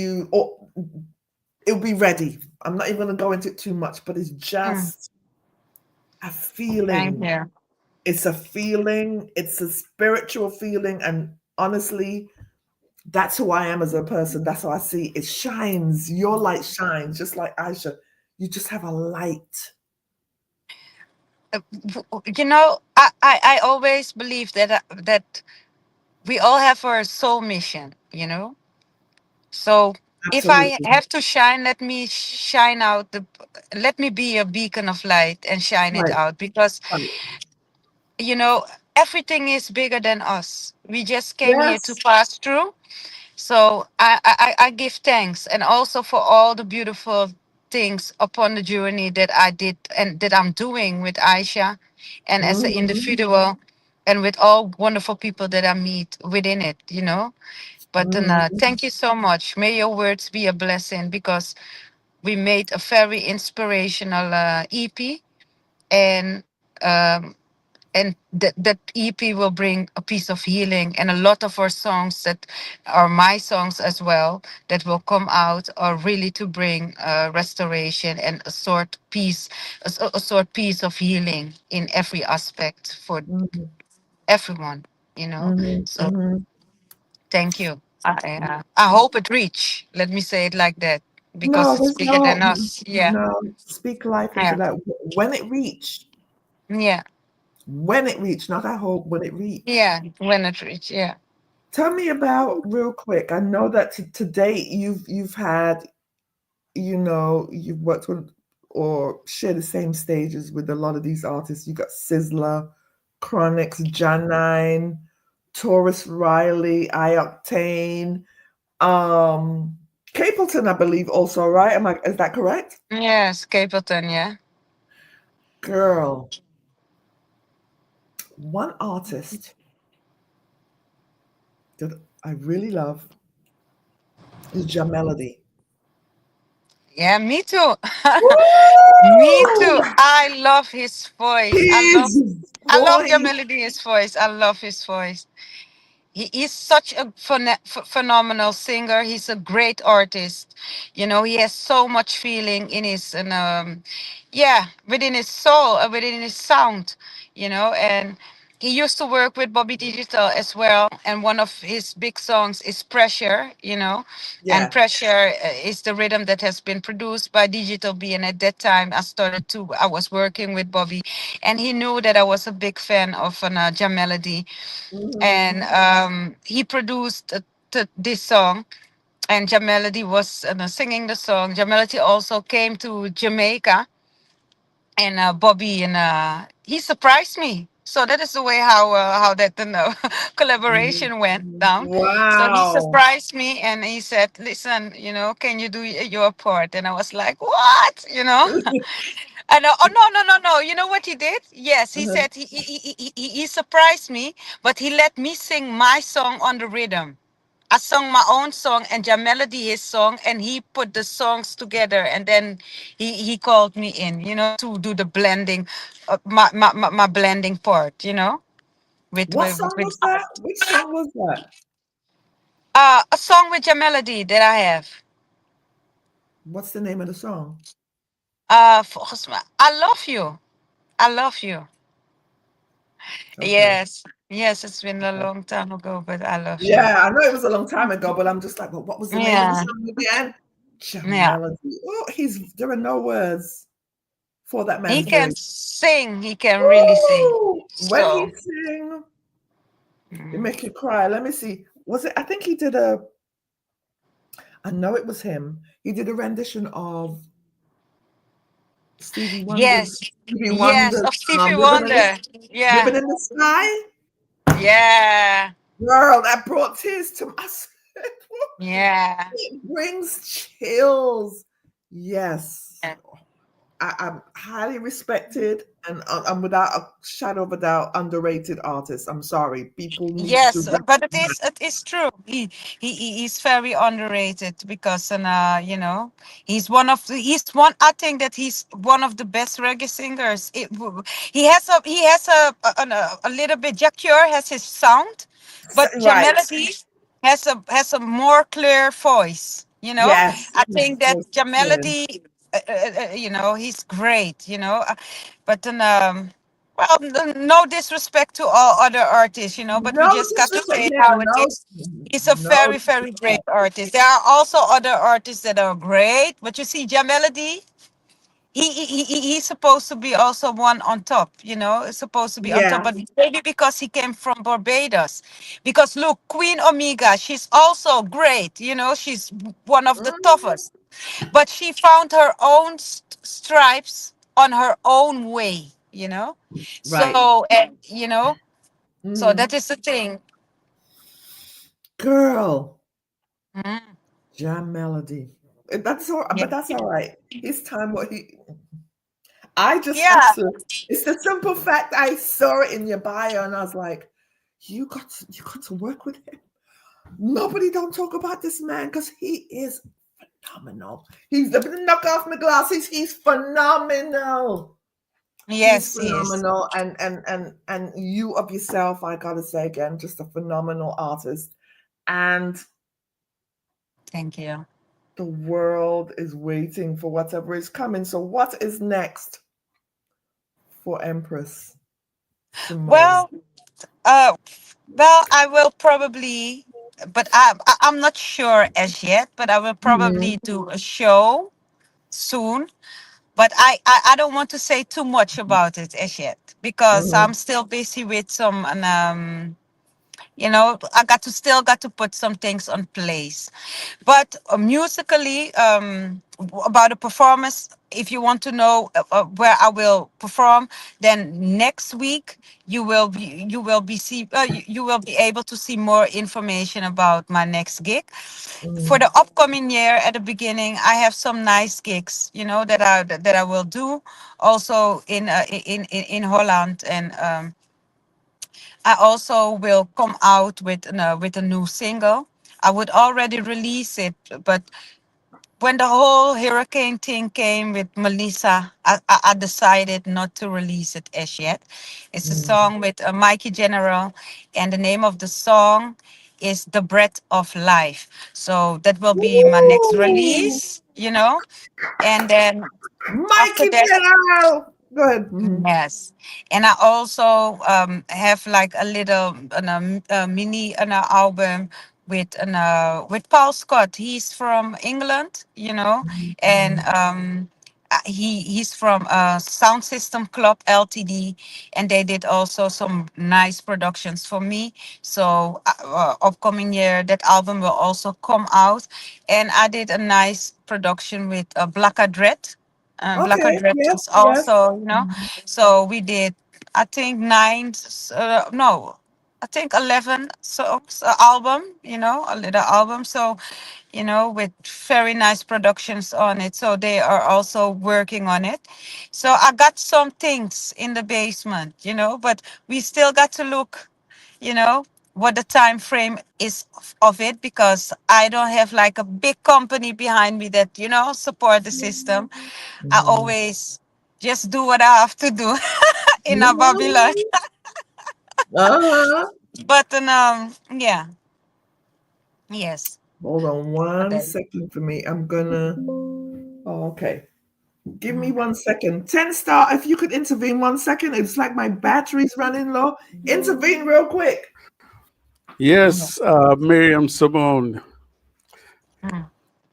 Speaker 6: it'll be ready. I'm not even going to go into it too much, but it's just a
Speaker 8: Thank
Speaker 6: feeling.
Speaker 8: you.
Speaker 6: It's a feeling. It's a spiritual feeling. And honestly, that's who I am as a person. That's how I see it. It shines. Your light shines, just like Aisha. You just have a light.
Speaker 8: You know, I always believe that that we all have our soul mission, you know. So if I
Speaker 6: Absolutely.
Speaker 8: have to shine, let me shine out let me be a beacon of light and shine it
Speaker 6: Right.
Speaker 8: out, because
Speaker 6: Right.
Speaker 8: you know everything is bigger than us. We just came here to
Speaker 6: Yes.
Speaker 8: pass through. So I give thanks, and also for all the beautiful things upon the journey that I did and that I'm doing with Aisha, and as an
Speaker 6: Mhm.
Speaker 8: individual, and with all wonderful people that I meet within it, you know. But
Speaker 6: Mhm.
Speaker 8: thank you so much. May your words be a blessing, because we made a very inspirational EP, and um, that EP will bring a piece of healing, and a lot of our songs that are my songs as well that will come out are really to bring restoration and a sort piece, a sort piece of healing in every aspect for
Speaker 6: Mhm.
Speaker 8: everyone, you know.
Speaker 6: Mhm.
Speaker 8: So
Speaker 6: Mhm.
Speaker 8: thank you. I hope it reach. Let me say it like that, because
Speaker 6: No,
Speaker 8: it's
Speaker 6: there's
Speaker 8: bigger
Speaker 6: no
Speaker 8: than us. Yeah,
Speaker 6: no. Speak life into
Speaker 8: yeah,
Speaker 6: that. When it reached,
Speaker 8: yeah,
Speaker 6: not I hope, when it reached.
Speaker 8: yeah. When it reach, yeah.
Speaker 6: Tell me about real quick. I know that to date you've had, you've worked with or share the same stages with a lot of these artists. You got Sizzler, Chronix, Janine, Taurus Riley, Ioctane, um, Capleton, I believe also, right? Is that correct?
Speaker 8: Yes, Capleton, yeah.
Speaker 6: Girl, one artist that I really love is Jamelody.
Speaker 8: Yeah, me too. Me too.
Speaker 6: Woo!
Speaker 8: I love his voice.
Speaker 6: His
Speaker 8: I love your
Speaker 6: voice.
Speaker 8: melody, his voice. I love his voice. He is such a phenomenal singer. He's a great artist. You know, he has so much feeling in his and yeah, within his soul, within his sound. You know, and he used to work with Bobby Digital as well. And one of his big songs is Pressure. You know, and
Speaker 6: Yeah.
Speaker 8: Pressure is the rhythm that has been produced by Digital B. And at that time, I was working with Bobby, and he knew that I was a big fan of Jam Melody,
Speaker 6: Mhm.
Speaker 8: and he produced this song, and Jamelody was singing the song. Jamelody also came to Jamaica, and Bobby, and he surprised me. So that is the way how that
Speaker 6: Mhm.
Speaker 8: collaboration went down. So he
Speaker 6: Wow.
Speaker 8: surprised me, and he said, "Listen, you know, can you do your part?" And I was like, "What?" You know. I know. Oh no, no, no, no! You know what he did? Yes, he
Speaker 6: Uh-huh.
Speaker 8: said he surprised me, but he let me sing my song on the rhythm. I sung my own song and Jamelody his song, and he put the songs together, and then he called me in, you know, to do the blending, my blending part, you know, with
Speaker 6: What song was that? Which song was that?
Speaker 8: a song with Jamelody that I have.
Speaker 6: What's the name of the song?
Speaker 8: Volgens mij, I love you. I love you.
Speaker 6: Okay.
Speaker 8: Yes, yes, it's been a
Speaker 6: Okay.
Speaker 8: long time ago, but I love you.
Speaker 6: Yeah, I know it was a long time ago, but I'm just like, well, what was the name of the
Speaker 8: Yeah,
Speaker 6: song again?
Speaker 8: yeah.
Speaker 6: Melody. Oh, there are no words for that
Speaker 8: He
Speaker 6: man's
Speaker 8: can
Speaker 6: voice.
Speaker 8: sing. He can really sing.
Speaker 6: Woo! When he
Speaker 8: So,
Speaker 6: sing, it
Speaker 8: mm,
Speaker 6: make you cry. Let me see. Was it? I think he did I know it was him. He did a rendition of Stevie Wonder's
Speaker 8: yes,
Speaker 6: Stevie
Speaker 8: yes,
Speaker 6: Wonder's
Speaker 8: of Stevie
Speaker 6: Ribbon in the
Speaker 8: Wonder. Yeah,
Speaker 6: Ribbon in the Sky.
Speaker 8: yeah,
Speaker 6: Girl, that brought tears to my
Speaker 8: yeah.
Speaker 6: it brings chills. Yes. I'm highly respected and I'm without a shadow of a doubt underrated artist. I'm sorry, people need to
Speaker 8: Yes, but
Speaker 6: recognize.
Speaker 8: it is true. He's very underrated because he's one. I think that he's one of the best reggae singers. He has a little bit. Jack Cure has his sound, but
Speaker 6: Right.
Speaker 8: Jamelody has a more clear voice.
Speaker 6: Yes.
Speaker 8: I
Speaker 6: His
Speaker 8: think that
Speaker 6: voice is clear.
Speaker 8: Jamelody, he's great. But then well, no disrespect to all other artists, but we
Speaker 6: No
Speaker 8: just got to
Speaker 6: disrespect.
Speaker 8: say
Speaker 6: Yeah,
Speaker 8: how it
Speaker 6: no,
Speaker 8: is. He's a
Speaker 6: no
Speaker 8: very, very great
Speaker 6: disrespect.
Speaker 8: artist. There are also other artists that are great, but you see, Jamelody, he's supposed to be also one on top, It's supposed to be on top,
Speaker 6: Yeah.
Speaker 8: but maybe because he came from Barbados. Because look, Queen Omega, she's also great, she's one of the
Speaker 6: Mhm.
Speaker 8: toughest, but she found her own stripes on her own way,
Speaker 6: Right.
Speaker 8: So, and so
Speaker 6: Hmm.
Speaker 8: that is the thing.
Speaker 6: Girl,
Speaker 8: Mm,
Speaker 6: Jam Melody. That's all,
Speaker 8: yeah.
Speaker 6: but that's all right. His time. What he? I just have
Speaker 8: Yeah.
Speaker 6: to. It's the simple fact I saw it in your bio, and I was like, you got to work with him. Nobody don't talk about this man because he is phenomenal. He's the knock off my glasses. He's phenomenal. He's
Speaker 8: Yes, yes.
Speaker 6: phenomenal, and you of yourself, I gotta say again, just a phenomenal artist. And
Speaker 8: Thank you.
Speaker 6: the world is waiting for whatever is coming. So, what is next for Empress Simone?
Speaker 8: Well, uh, well, I will probably, but I'm not sure as yet. But I will
Speaker 6: Mhm,
Speaker 8: probably do a show soon. But I don't want to say too much about it as yet because
Speaker 6: mhm,
Speaker 8: I'm still busy with some I got to put some things on place. But musically, about the performance, if you want to know where I will perform, then next week you will be able to see more information about my next gig. For
Speaker 6: mhm.
Speaker 8: the upcoming year, at the beginning, I have some nice gigs, that I will do, also in Holland, and I also will come out with a new single. I would already release it, but when the whole hurricane thing came with Melissa, I decided not to release it as yet. It's a song with Mikey General, and the name of the song is "The Breath of Life." So that will be my next
Speaker 6: Woo!
Speaker 8: release, and then after
Speaker 6: Mikey
Speaker 8: that.
Speaker 6: General. Go ahead. Mhm.
Speaker 8: Yes, and I also have like a little a mini album with Paul Scott. He's from England, and he's from Sound System Club Ltd, and they did also some nice productions for me. So upcoming year, that album will also come out, and I did a nice production with Black Dread. Black
Speaker 6: Okay.
Speaker 8: Dread
Speaker 6: Yes.
Speaker 8: is
Speaker 6: Yes.
Speaker 8: also, so we did, I think, no, I think 11 songs, album, a little album. So, with very nice productions on it. So they are also working on it. So I got some things in the basement, but we still got to look, you know, what the time frame is of it, because I don't have like a big company behind me that, support the system. I
Speaker 6: Mhm.
Speaker 8: always just do what I have to do in a Babylon.
Speaker 6: Mhm. Uh-huh.
Speaker 8: But yeah, yes.
Speaker 6: Hold on
Speaker 8: But
Speaker 6: one
Speaker 8: then,
Speaker 6: second for me. I'm gonna. Oh, okay. Give me
Speaker 8: mhm.
Speaker 6: 1 second. 10 star. If you could intervene 1 second, it's like my battery's running low. Intervene real quick.
Speaker 5: Yes, Miriam Simone,
Speaker 8: Mhm.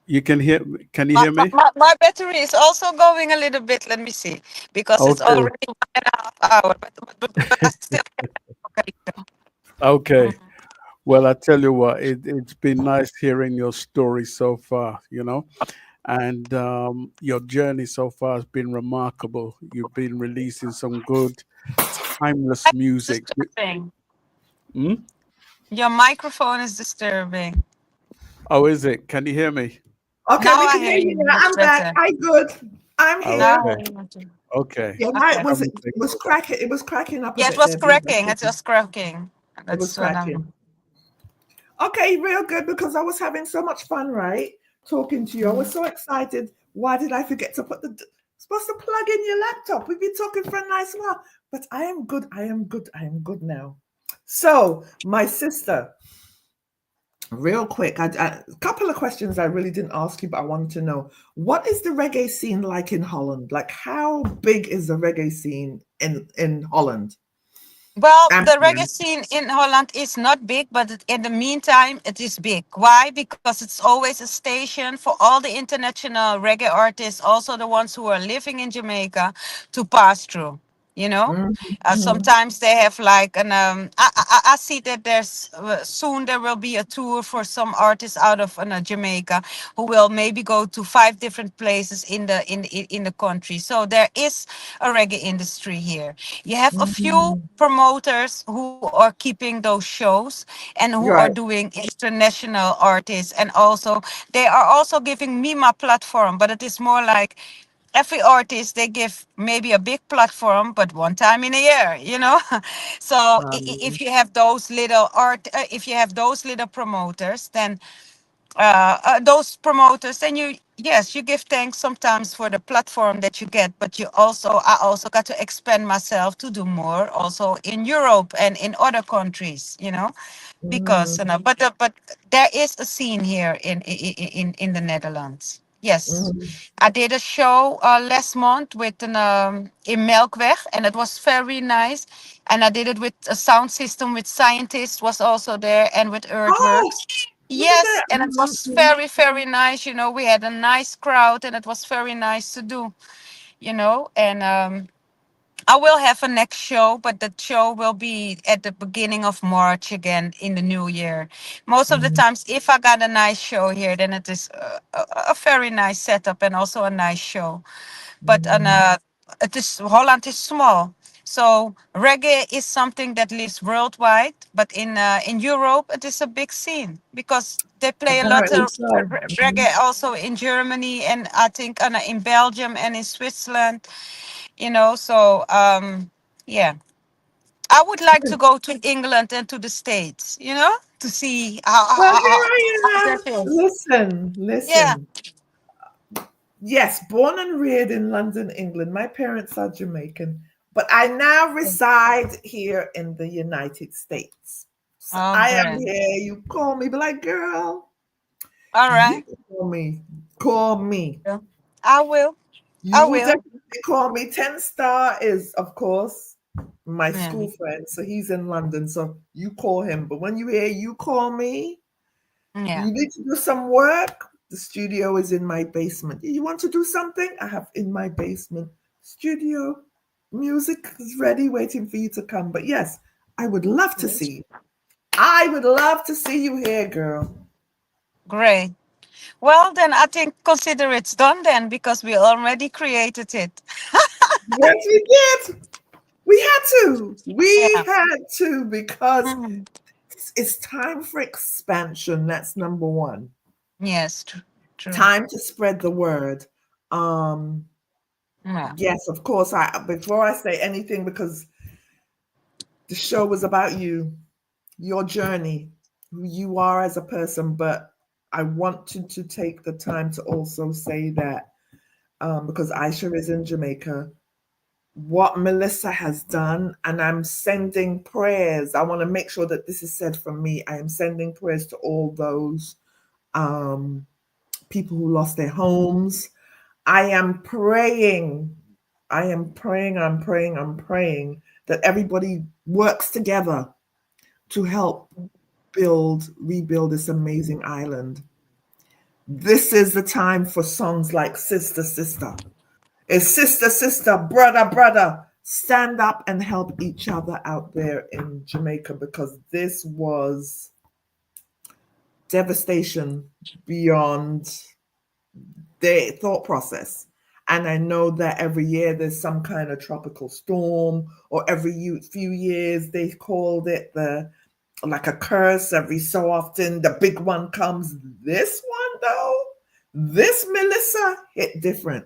Speaker 5: you can hear. Can you
Speaker 8: My,
Speaker 5: hear
Speaker 8: my,
Speaker 5: me?
Speaker 8: my my battery is also going a little bit. Let me see, because it's
Speaker 5: Okay,
Speaker 8: already 1.5 hours. But I still can. Okay.
Speaker 5: okay.
Speaker 8: Mhm.
Speaker 5: Well, I tell you what, it's been nice hearing your story so far. And your journey so far has been remarkable. You've been releasing some good, timeless music.
Speaker 8: Disturbing.
Speaker 5: Hmm?
Speaker 8: Your microphone is disturbing.
Speaker 5: Oh, is it? Can you hear me?
Speaker 6: Okay,
Speaker 8: Now
Speaker 6: we
Speaker 8: I
Speaker 6: can
Speaker 8: hear
Speaker 6: hear you
Speaker 8: you
Speaker 6: now.
Speaker 8: much
Speaker 6: I'm back.
Speaker 8: better.
Speaker 6: I good. I'm here.
Speaker 5: Okay. Okay.
Speaker 6: Yeah,
Speaker 8: Okay.
Speaker 6: it
Speaker 5: I'm
Speaker 6: was
Speaker 5: gonna
Speaker 6: it
Speaker 5: take
Speaker 6: was
Speaker 5: over.
Speaker 6: cracking. It was cracking up a
Speaker 8: Yeah, it
Speaker 6: bit
Speaker 8: was
Speaker 6: there. Being
Speaker 8: cracking. It was cracking.
Speaker 6: It was
Speaker 8: That's what I'm.
Speaker 6: cracking. Okay, real good because I was having so much fun, right? Talking to you. I was so excited. Why did I forget to put supposed to plug in your laptop? We've been talking for a nice while. But I am good. I am good. I am good now. So, my sister, real quick, a couple of questions I really didn't ask you, but I wanted to know what is the reggae scene like in Holland? Like, how big is the reggae scene in Holland?
Speaker 8: Well, the reggae
Speaker 6: Amsterdam.
Speaker 8: scene in Holland is not big, but in the meantime, it is big. Why? Because it's always a station for all the international reggae artists, also the ones who are living in Jamaica, to pass through. You know,
Speaker 6: Mhm.
Speaker 8: sometimes they have like an. I see that there's soon there will be a tour for some artists out of Jamaica who will maybe go to 5 different places in the country. So there is a reggae industry here. You have a few
Speaker 6: Mhm.
Speaker 8: promoters who are keeping those shows and who are
Speaker 6: Right.
Speaker 8: doing international artists, and also they are also giving me my platform, but it is more like every artist they give maybe a big platform but one time in a year, you know. So if you have those little if you have those little promoters, then those promoters, then you, yes, you give thanks sometimes for the platform that you get, but I also got to expand myself to do more also in Europe and in other countries, you know, because
Speaker 6: Mhm.
Speaker 8: but there is a scene here in the Netherlands. Yes,
Speaker 6: Mhm.
Speaker 8: I did a show last month with an in Melkweg, and it was very nice. And I did it with a sound system with scientists was also there, and with
Speaker 6: Oh,
Speaker 8: earthworks.
Speaker 6: look at
Speaker 8: Yes,
Speaker 6: that.
Speaker 8: and it was very nice. You know, we had a nice crowd, and it was very nice to do. You know, and I will have a next show, but the show will be at the beginning of March again in the new year. Most of the
Speaker 6: Mhm.
Speaker 8: times, if I got a nice show here, then it is a very nice setup and also a nice show. But
Speaker 6: Mhm.
Speaker 8: it is Holland is small, so reggae is something that lives worldwide. But in Europe, it is a big scene because they play a lot
Speaker 6: Apparently
Speaker 8: of
Speaker 6: so. Mhm.
Speaker 8: reggae also in Germany, and I think in Belgium and in Switzerland. You know, so yeah, I would like to go to England and to the States. You know, to see
Speaker 6: Well, here I
Speaker 8: that
Speaker 6: am.
Speaker 8: is.
Speaker 6: Listen,
Speaker 8: Yeah.
Speaker 6: listen. Yes, born and reared in London, England. My parents are Jamaican, but I now reside here in the United States. So
Speaker 8: Oh,
Speaker 6: I am
Speaker 8: great.
Speaker 6: here. You call me, be like, girl,
Speaker 8: All
Speaker 6: you
Speaker 8: right.
Speaker 6: can call me. Call me.
Speaker 8: Yeah. I will. I
Speaker 6: You
Speaker 8: will.
Speaker 6: definitely call me. 10 Star is, of course, my
Speaker 8: Yeah.
Speaker 6: school friend. So he's in London. So you call him. But when you hear you call me,
Speaker 8: Yeah.
Speaker 6: you need to do some work. The studio is in my basement. You want to do something? I have in my basement studio. Music is ready, waiting for you to come. But yes, I would love to see you. I would love to see you here, girl.
Speaker 8: Great. Well, then I think consider it's done then because we already created it.
Speaker 6: Yes, we did. We had to. We
Speaker 8: Yeah.
Speaker 6: had to because
Speaker 8: Mhm.
Speaker 6: it's time for expansion. That's number one.
Speaker 8: Yes. True.
Speaker 6: Time to spread the word. Um,
Speaker 8: Yeah.
Speaker 6: yes, of course. I before I say anything, because the show was about you, your journey, who you are as a person. But I wanted to take the time to also say that because Aisha is in Jamaica, what Melissa has done, and I'm sending prayers. I want to make sure that this is said from me. I am sending prayers to all those um, people who lost their homes. I am praying. I am praying. I'm praying. I'm praying that everybody works together to help rebuild this amazing island. This is the time for songs like Sister, Sister. It's Sister, Sister, Brother, Brother. Stand up and help each other out there in Jamaica because this was devastation beyond their thought process. And I know that every year there's some kind of tropical storm, or every few years they called it the like a curse. Every so often the big one comes. This one though, this Melissa hit different.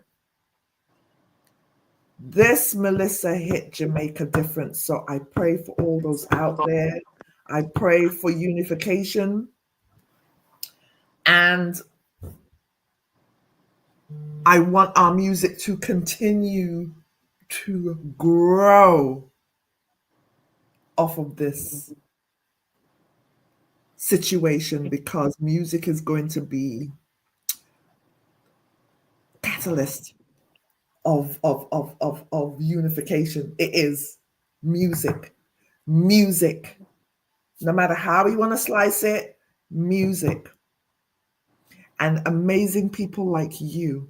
Speaker 6: This Melissa hit Jamaica different. So I pray for all those out there. I pray for unification. And I want our music to continue to grow off of this situation, because music is going to be catalyst of unification. It is music. Music. No matter how you want to slice it, music. And amazing people like you,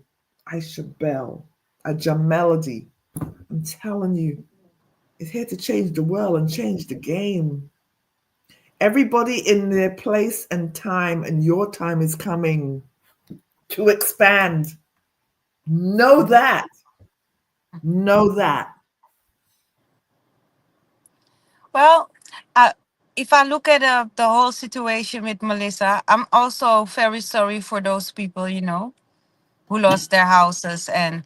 Speaker 6: Aisha Bell, a Melody, I'm telling you, is here to change the world and change the game. Everybody in their place and time, and your time is coming to expand. Know that. Know that.
Speaker 8: Well, if I look at the whole situation with Melissa, I'm also very sorry for those people, who lost their houses, and,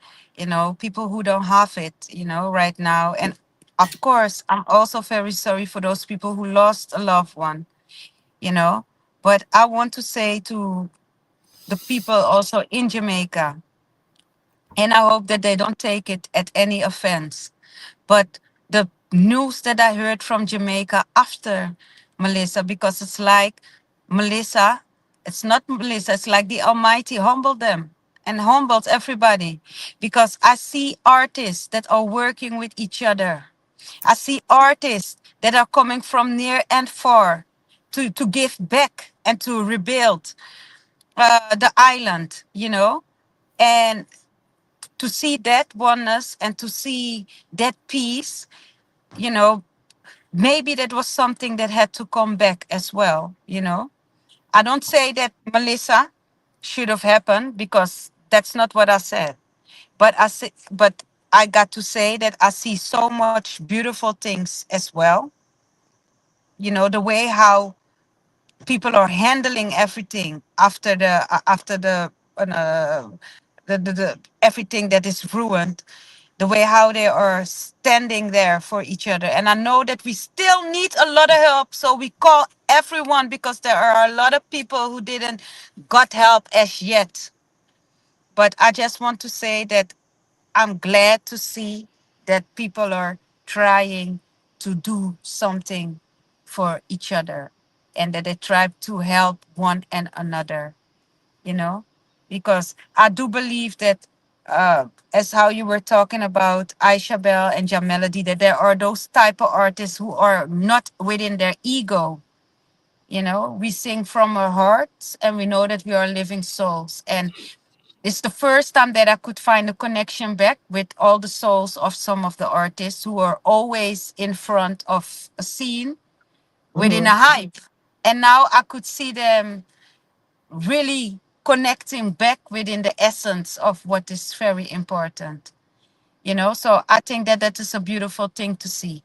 Speaker 8: people who don't have it, right now. And of course, I'm also very sorry for those people who lost a loved one, you know. But I want to say to the people also in Jamaica, and I hope that they don't take it at any offense. But the news that I heard from Jamaica after Melissa, because it's like Melissa, it's not Melissa, it's like the Almighty humbled them and humbled everybody. Because I see artists that are working with each other. I see artists that are coming from near and far to give back and to rebuild the island, and to see that oneness and to see that peace, you know, maybe that was something that had to come back as well. I don't say that Melissa should have happened, because that's not what I said. But I got to say that I see so much beautiful things as well. The way how people are handling everything after the everything that is ruined, the way how they are standing there for each other. And I know that we still need a lot of help, so we call everyone, because there are a lot of people who didn't got help as yet. But I just want to say that I'm glad to see that people are trying to do something for each other, and that they try to help one and another, you know, because I do believe that, as how you were talking about Aisha Bell and Jam Melody, that there are those type of artists who are not within their ego. We sing from our hearts, and we know that we are living souls. And it's the first time that I could find a connection back with all the souls of some of the artists who are always in front of a scene within a hype. And now I could see them really connecting back within the essence of what is very important. So I think that that is a beautiful thing to see.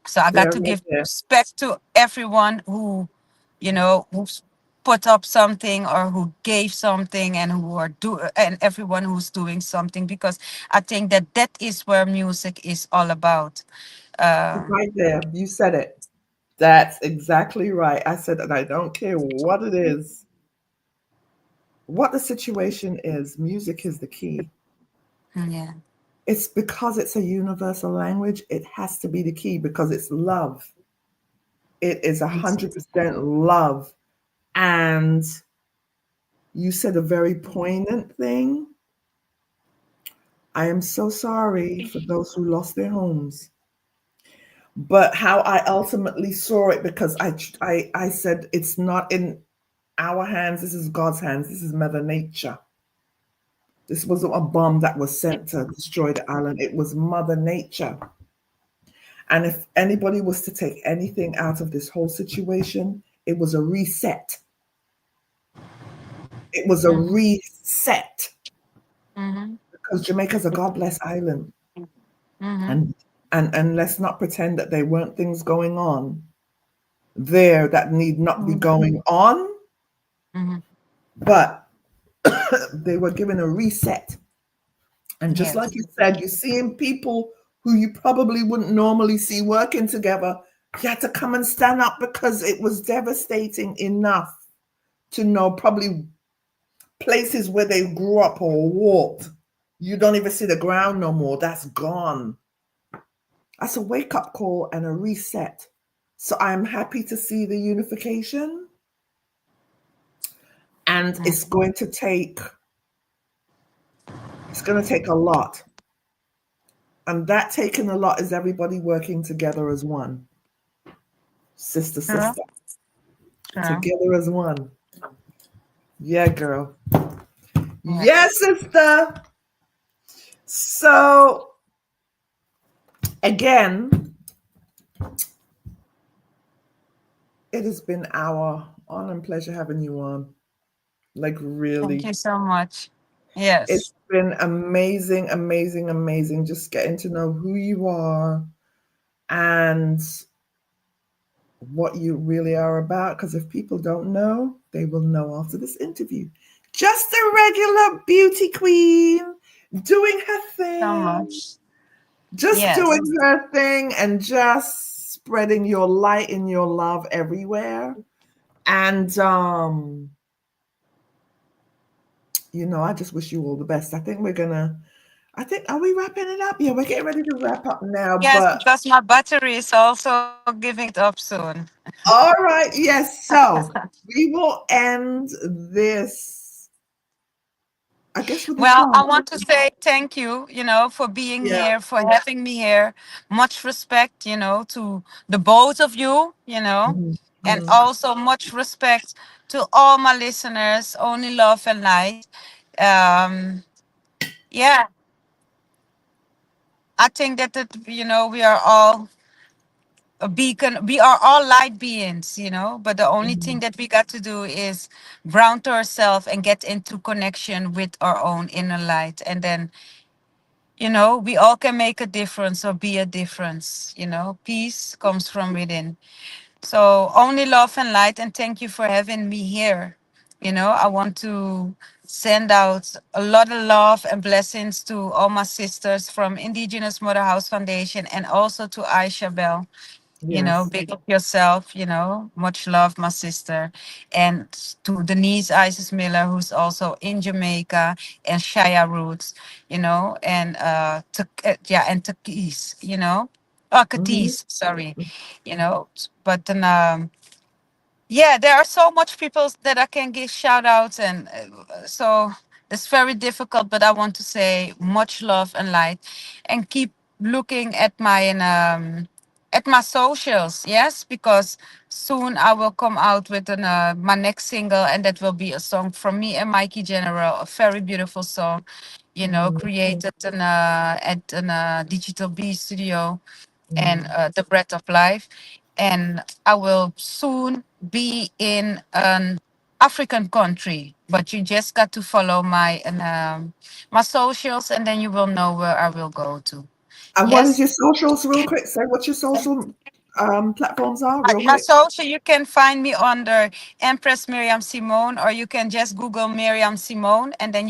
Speaker 8: So I got
Speaker 6: There,
Speaker 8: to
Speaker 6: right
Speaker 8: give
Speaker 6: there.
Speaker 8: respect to everyone who's put up something or who gave something, and and everyone who's doing something, because I think that that is where music is all about. Um,
Speaker 6: Right there. You said it. That's exactly right. I said that I don't care what it is, what the situation is, music is the key.
Speaker 8: yeah.
Speaker 6: It's because it's a universal language, it has to be the key, because it's love. It is 100% love. And you said a very poignant thing. I am so sorry for those who lost their homes. But how I ultimately saw it, because I said it's not in our hands, this is God's hands, this is Mother Nature. This wasn't a bomb that was sent to destroy the island, it was Mother Nature. And if anybody was to take anything out of this whole situation, it was a reset. It was a
Speaker 8: Mhm,
Speaker 6: reset,
Speaker 8: mhm,
Speaker 6: because Jamaica's a God blessed island.
Speaker 8: mhm,
Speaker 6: And let's not pretend that there weren't things going on there that need not be going on,
Speaker 8: mhm,
Speaker 6: but they were given a reset. And just like
Speaker 8: Yes.
Speaker 6: you said, you're seeing people who you probably wouldn't normally see working together. You had to come and stand up because it was devastating enough to know probably places where they grew up or walked. You don't even see the ground no more. That's gone. That's a wake-up call and a reset. So I'm happy to see the unification. And it's going to take a lot. And that taking a lot is everybody working together as one. Sister. Together as one. Yeah, girl. Yes, sister. So again, it has been our honor and pleasure having you on. Like, really.
Speaker 8: Thank you so much. Yes.
Speaker 6: It's been amazing, amazing, amazing. Just getting to know who you are and what you really are about. Because if people don't know, they will know after this interview. Just a regular beauty queen doing her thing.
Speaker 8: So much.
Speaker 6: Just
Speaker 8: Yes.
Speaker 6: doing her thing and just spreading your light and your love everywhere. And I just wish you all the best. Are we wrapping it up? Yeah, we're getting ready to wrap up now.
Speaker 8: Yes,
Speaker 6: But
Speaker 8: because my battery is also giving it up soon.
Speaker 6: all right, yes. So we will end this, I guess, with a
Speaker 8: Well, I
Speaker 6: song.
Speaker 8: want to say thank you, for being here, for having me here. Much respect, to the both of you, and also much respect to all my listeners. Only love and light. Yeah, I think that we are all a beacon. We are all light beings, but the only thing that we got to do is ground ourselves and get into connection with our own inner light. And then, we all can make a difference or be a difference. Peace comes from within. So only love and light. And thank you for having me here. I want to send out a lot of love and blessings to all my sisters from Indigenous Mother House Foundation and also to Aisha Bell.
Speaker 6: Yes.
Speaker 8: Big up yourself, much love, my sister. And to Denise Isis Miller, who's also in Jamaica, and Shaya Roots, and and Takis, Katis, sorry, but then there are so much people that I can give shout outs, and so it's very difficult, but I want to say much love and light, and keep looking at my socials, yes, because soon I will come out with my next single, and that will be a song from me and Mikey General, a very beautiful song, created at a Digital B studio, and The Breath of Life. And I will soon be in an African country, but you just got to follow my socials, and then you will know where I will go to.
Speaker 6: And what is
Speaker 8: Yes.
Speaker 6: your socials, real quick? Say what your social platforms are, real
Speaker 8: My
Speaker 6: quick.
Speaker 8: social, you can find me under Empress Miriam Simone, or you can just Google Miriam Simone, and then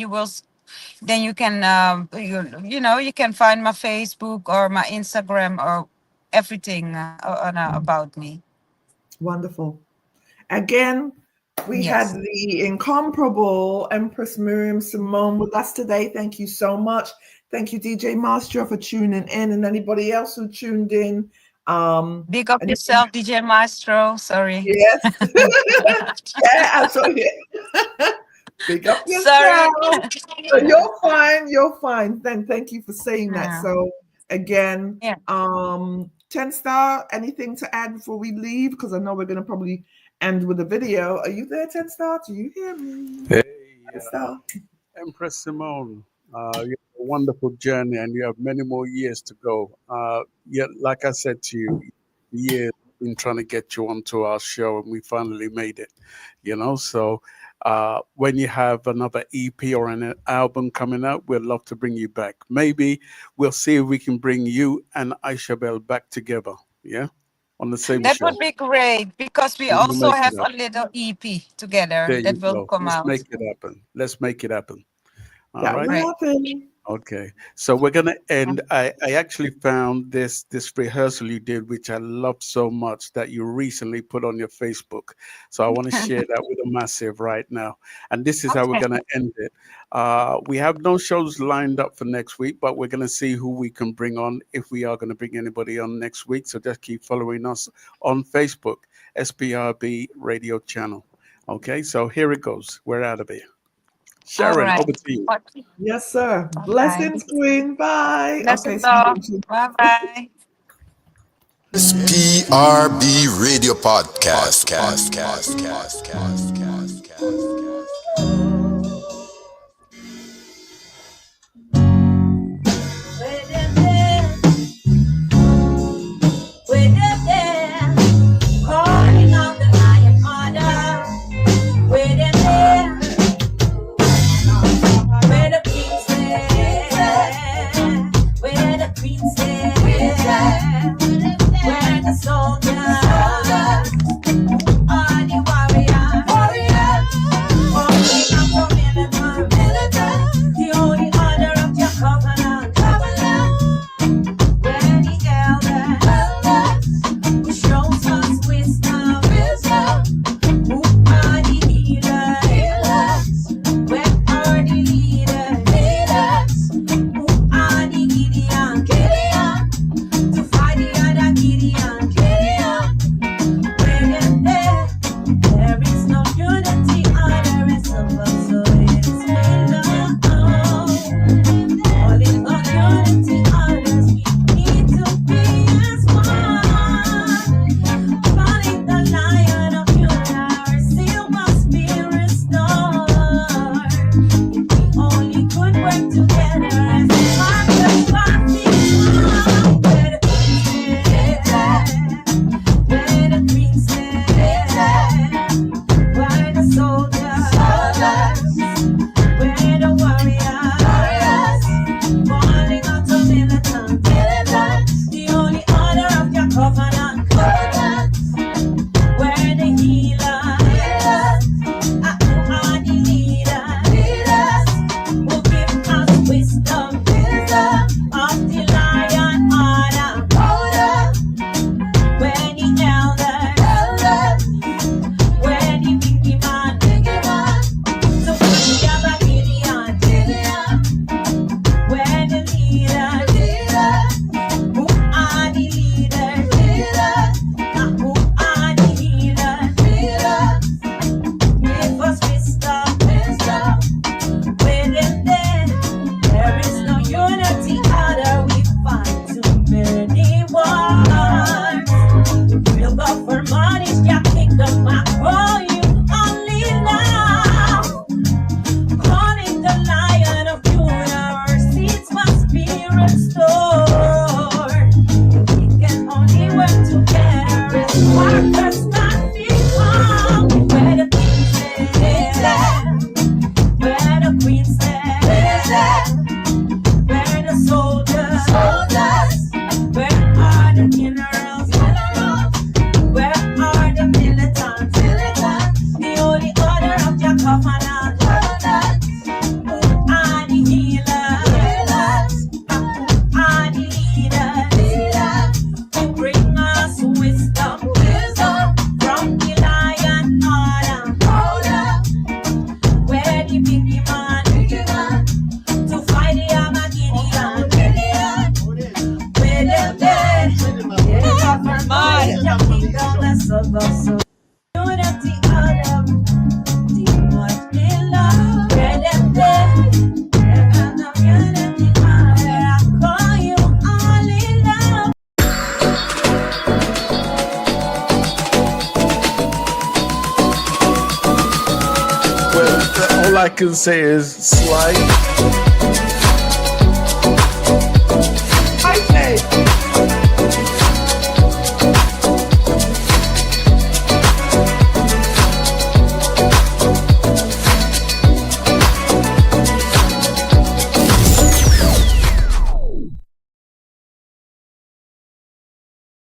Speaker 8: then you can you can find my Facebook or my Instagram or everything about me.
Speaker 6: Wonderful. Again, we had
Speaker 8: Yes.
Speaker 6: the incomparable Empress Miriam Simone with us today. Thank you so much. Thank you, DJ Maestro, for tuning in, and anybody else who tuned in.
Speaker 8: Big up
Speaker 6: And
Speaker 8: yourself, DJ Maestro. Sorry.
Speaker 6: yes, yeah, absolutely. Big up
Speaker 8: Sorry.
Speaker 6: yourself. So you're fine. You're fine. Then thank you for saying that.
Speaker 8: Yeah.
Speaker 6: So again,
Speaker 8: Yeah.
Speaker 6: 10 Star, anything to add before we leave? Because I know we're gonna probably end with a video. Are you there, 10 Star? Do you hear me?
Speaker 5: Hey,
Speaker 6: 10 Star.
Speaker 5: Empress Simone, you have a wonderful journey and you have many more years to go. Yet, like I said to you, years been trying to get you onto our show and we finally made it, So when you have another EP or an album coming out, we'd love to bring you back. Maybe we'll see if we can bring you and Aisha Bell back together, yeah? On the same
Speaker 8: That
Speaker 5: show.
Speaker 8: would be great because we
Speaker 5: We'll
Speaker 8: also
Speaker 5: make it
Speaker 8: have a
Speaker 5: up.
Speaker 8: little EP together
Speaker 5: There
Speaker 8: that
Speaker 5: you
Speaker 8: will
Speaker 5: go.
Speaker 8: come
Speaker 5: Let's
Speaker 8: out.
Speaker 5: make it happen. Let's make it happen. All
Speaker 6: That
Speaker 5: right.
Speaker 6: will
Speaker 8: Right.
Speaker 6: happen.
Speaker 5: Okay, so we're gonna end. I actually found this rehearsal you did, which I love so much, that you recently put on your Facebook. So I want to share that with a massive right now. And this is how we're
Speaker 8: Okay.
Speaker 5: gonna end it. We have no shows lined up for next week, but we're gonna see who we can bring on, if we are gonna bring anybody on next week. So just keep following us on Facebook, SPRB Radio Channel. Okay, so here it goes. We're out of here.
Speaker 8: All
Speaker 5: Sharon,
Speaker 8: right.
Speaker 5: over to you.
Speaker 6: Yes, sir.
Speaker 8: Bye.
Speaker 6: Blessings, Queen. Bye. Okay,
Speaker 8: Blessings
Speaker 6: so you
Speaker 8: all.
Speaker 6: mentioned.
Speaker 8: Bye bye.
Speaker 3: SPRB Radio Podcast.
Speaker 9: Calling out the lion order. Wait and there, where the king stand, where the queen stand, where the soldiers are the warriors, calling out the militant, the only order of your covenant, where the elders who shows us wisdom, who are the healers, where are the leaders, who are the Gideon, to fight the other Gideon, where there is no unity on the rest of us, so it's me alone. All in all unity on us, we need to be as one. Calling the lion of Judah, our seal must be restored. If we only could work together as one body, where the queen stand, where the queen stand, where the soldiers, where the warriors, falling out the militant, the only order of your covenant, where the healers, are the leaders, who give us wisdom, of the lion order, where the elders, where the big man, so we have a Gideon, where the leaders, who are the leaders, who are the healers, give us wisdom, within there is no unity, other we find too many wars. We'll go for money, your kingdom, I call you only now. Calling the lion of Judah, our seeds must be restored. We can only work together as workers, not become. Where the king stand, where the queen stand, where the soldiers, where are the generals, where are the militants, the only order of your covenant, who are the healers, who are the leaders, who bring us wisdom, from the lion order, where the big man, to fight the Armageddon, where them dead, for money, your kingdom, less of us, so unity order, too much in love, where them dead, there got no unity order, I call you all in love.
Speaker 5: Well, all I can say is slide.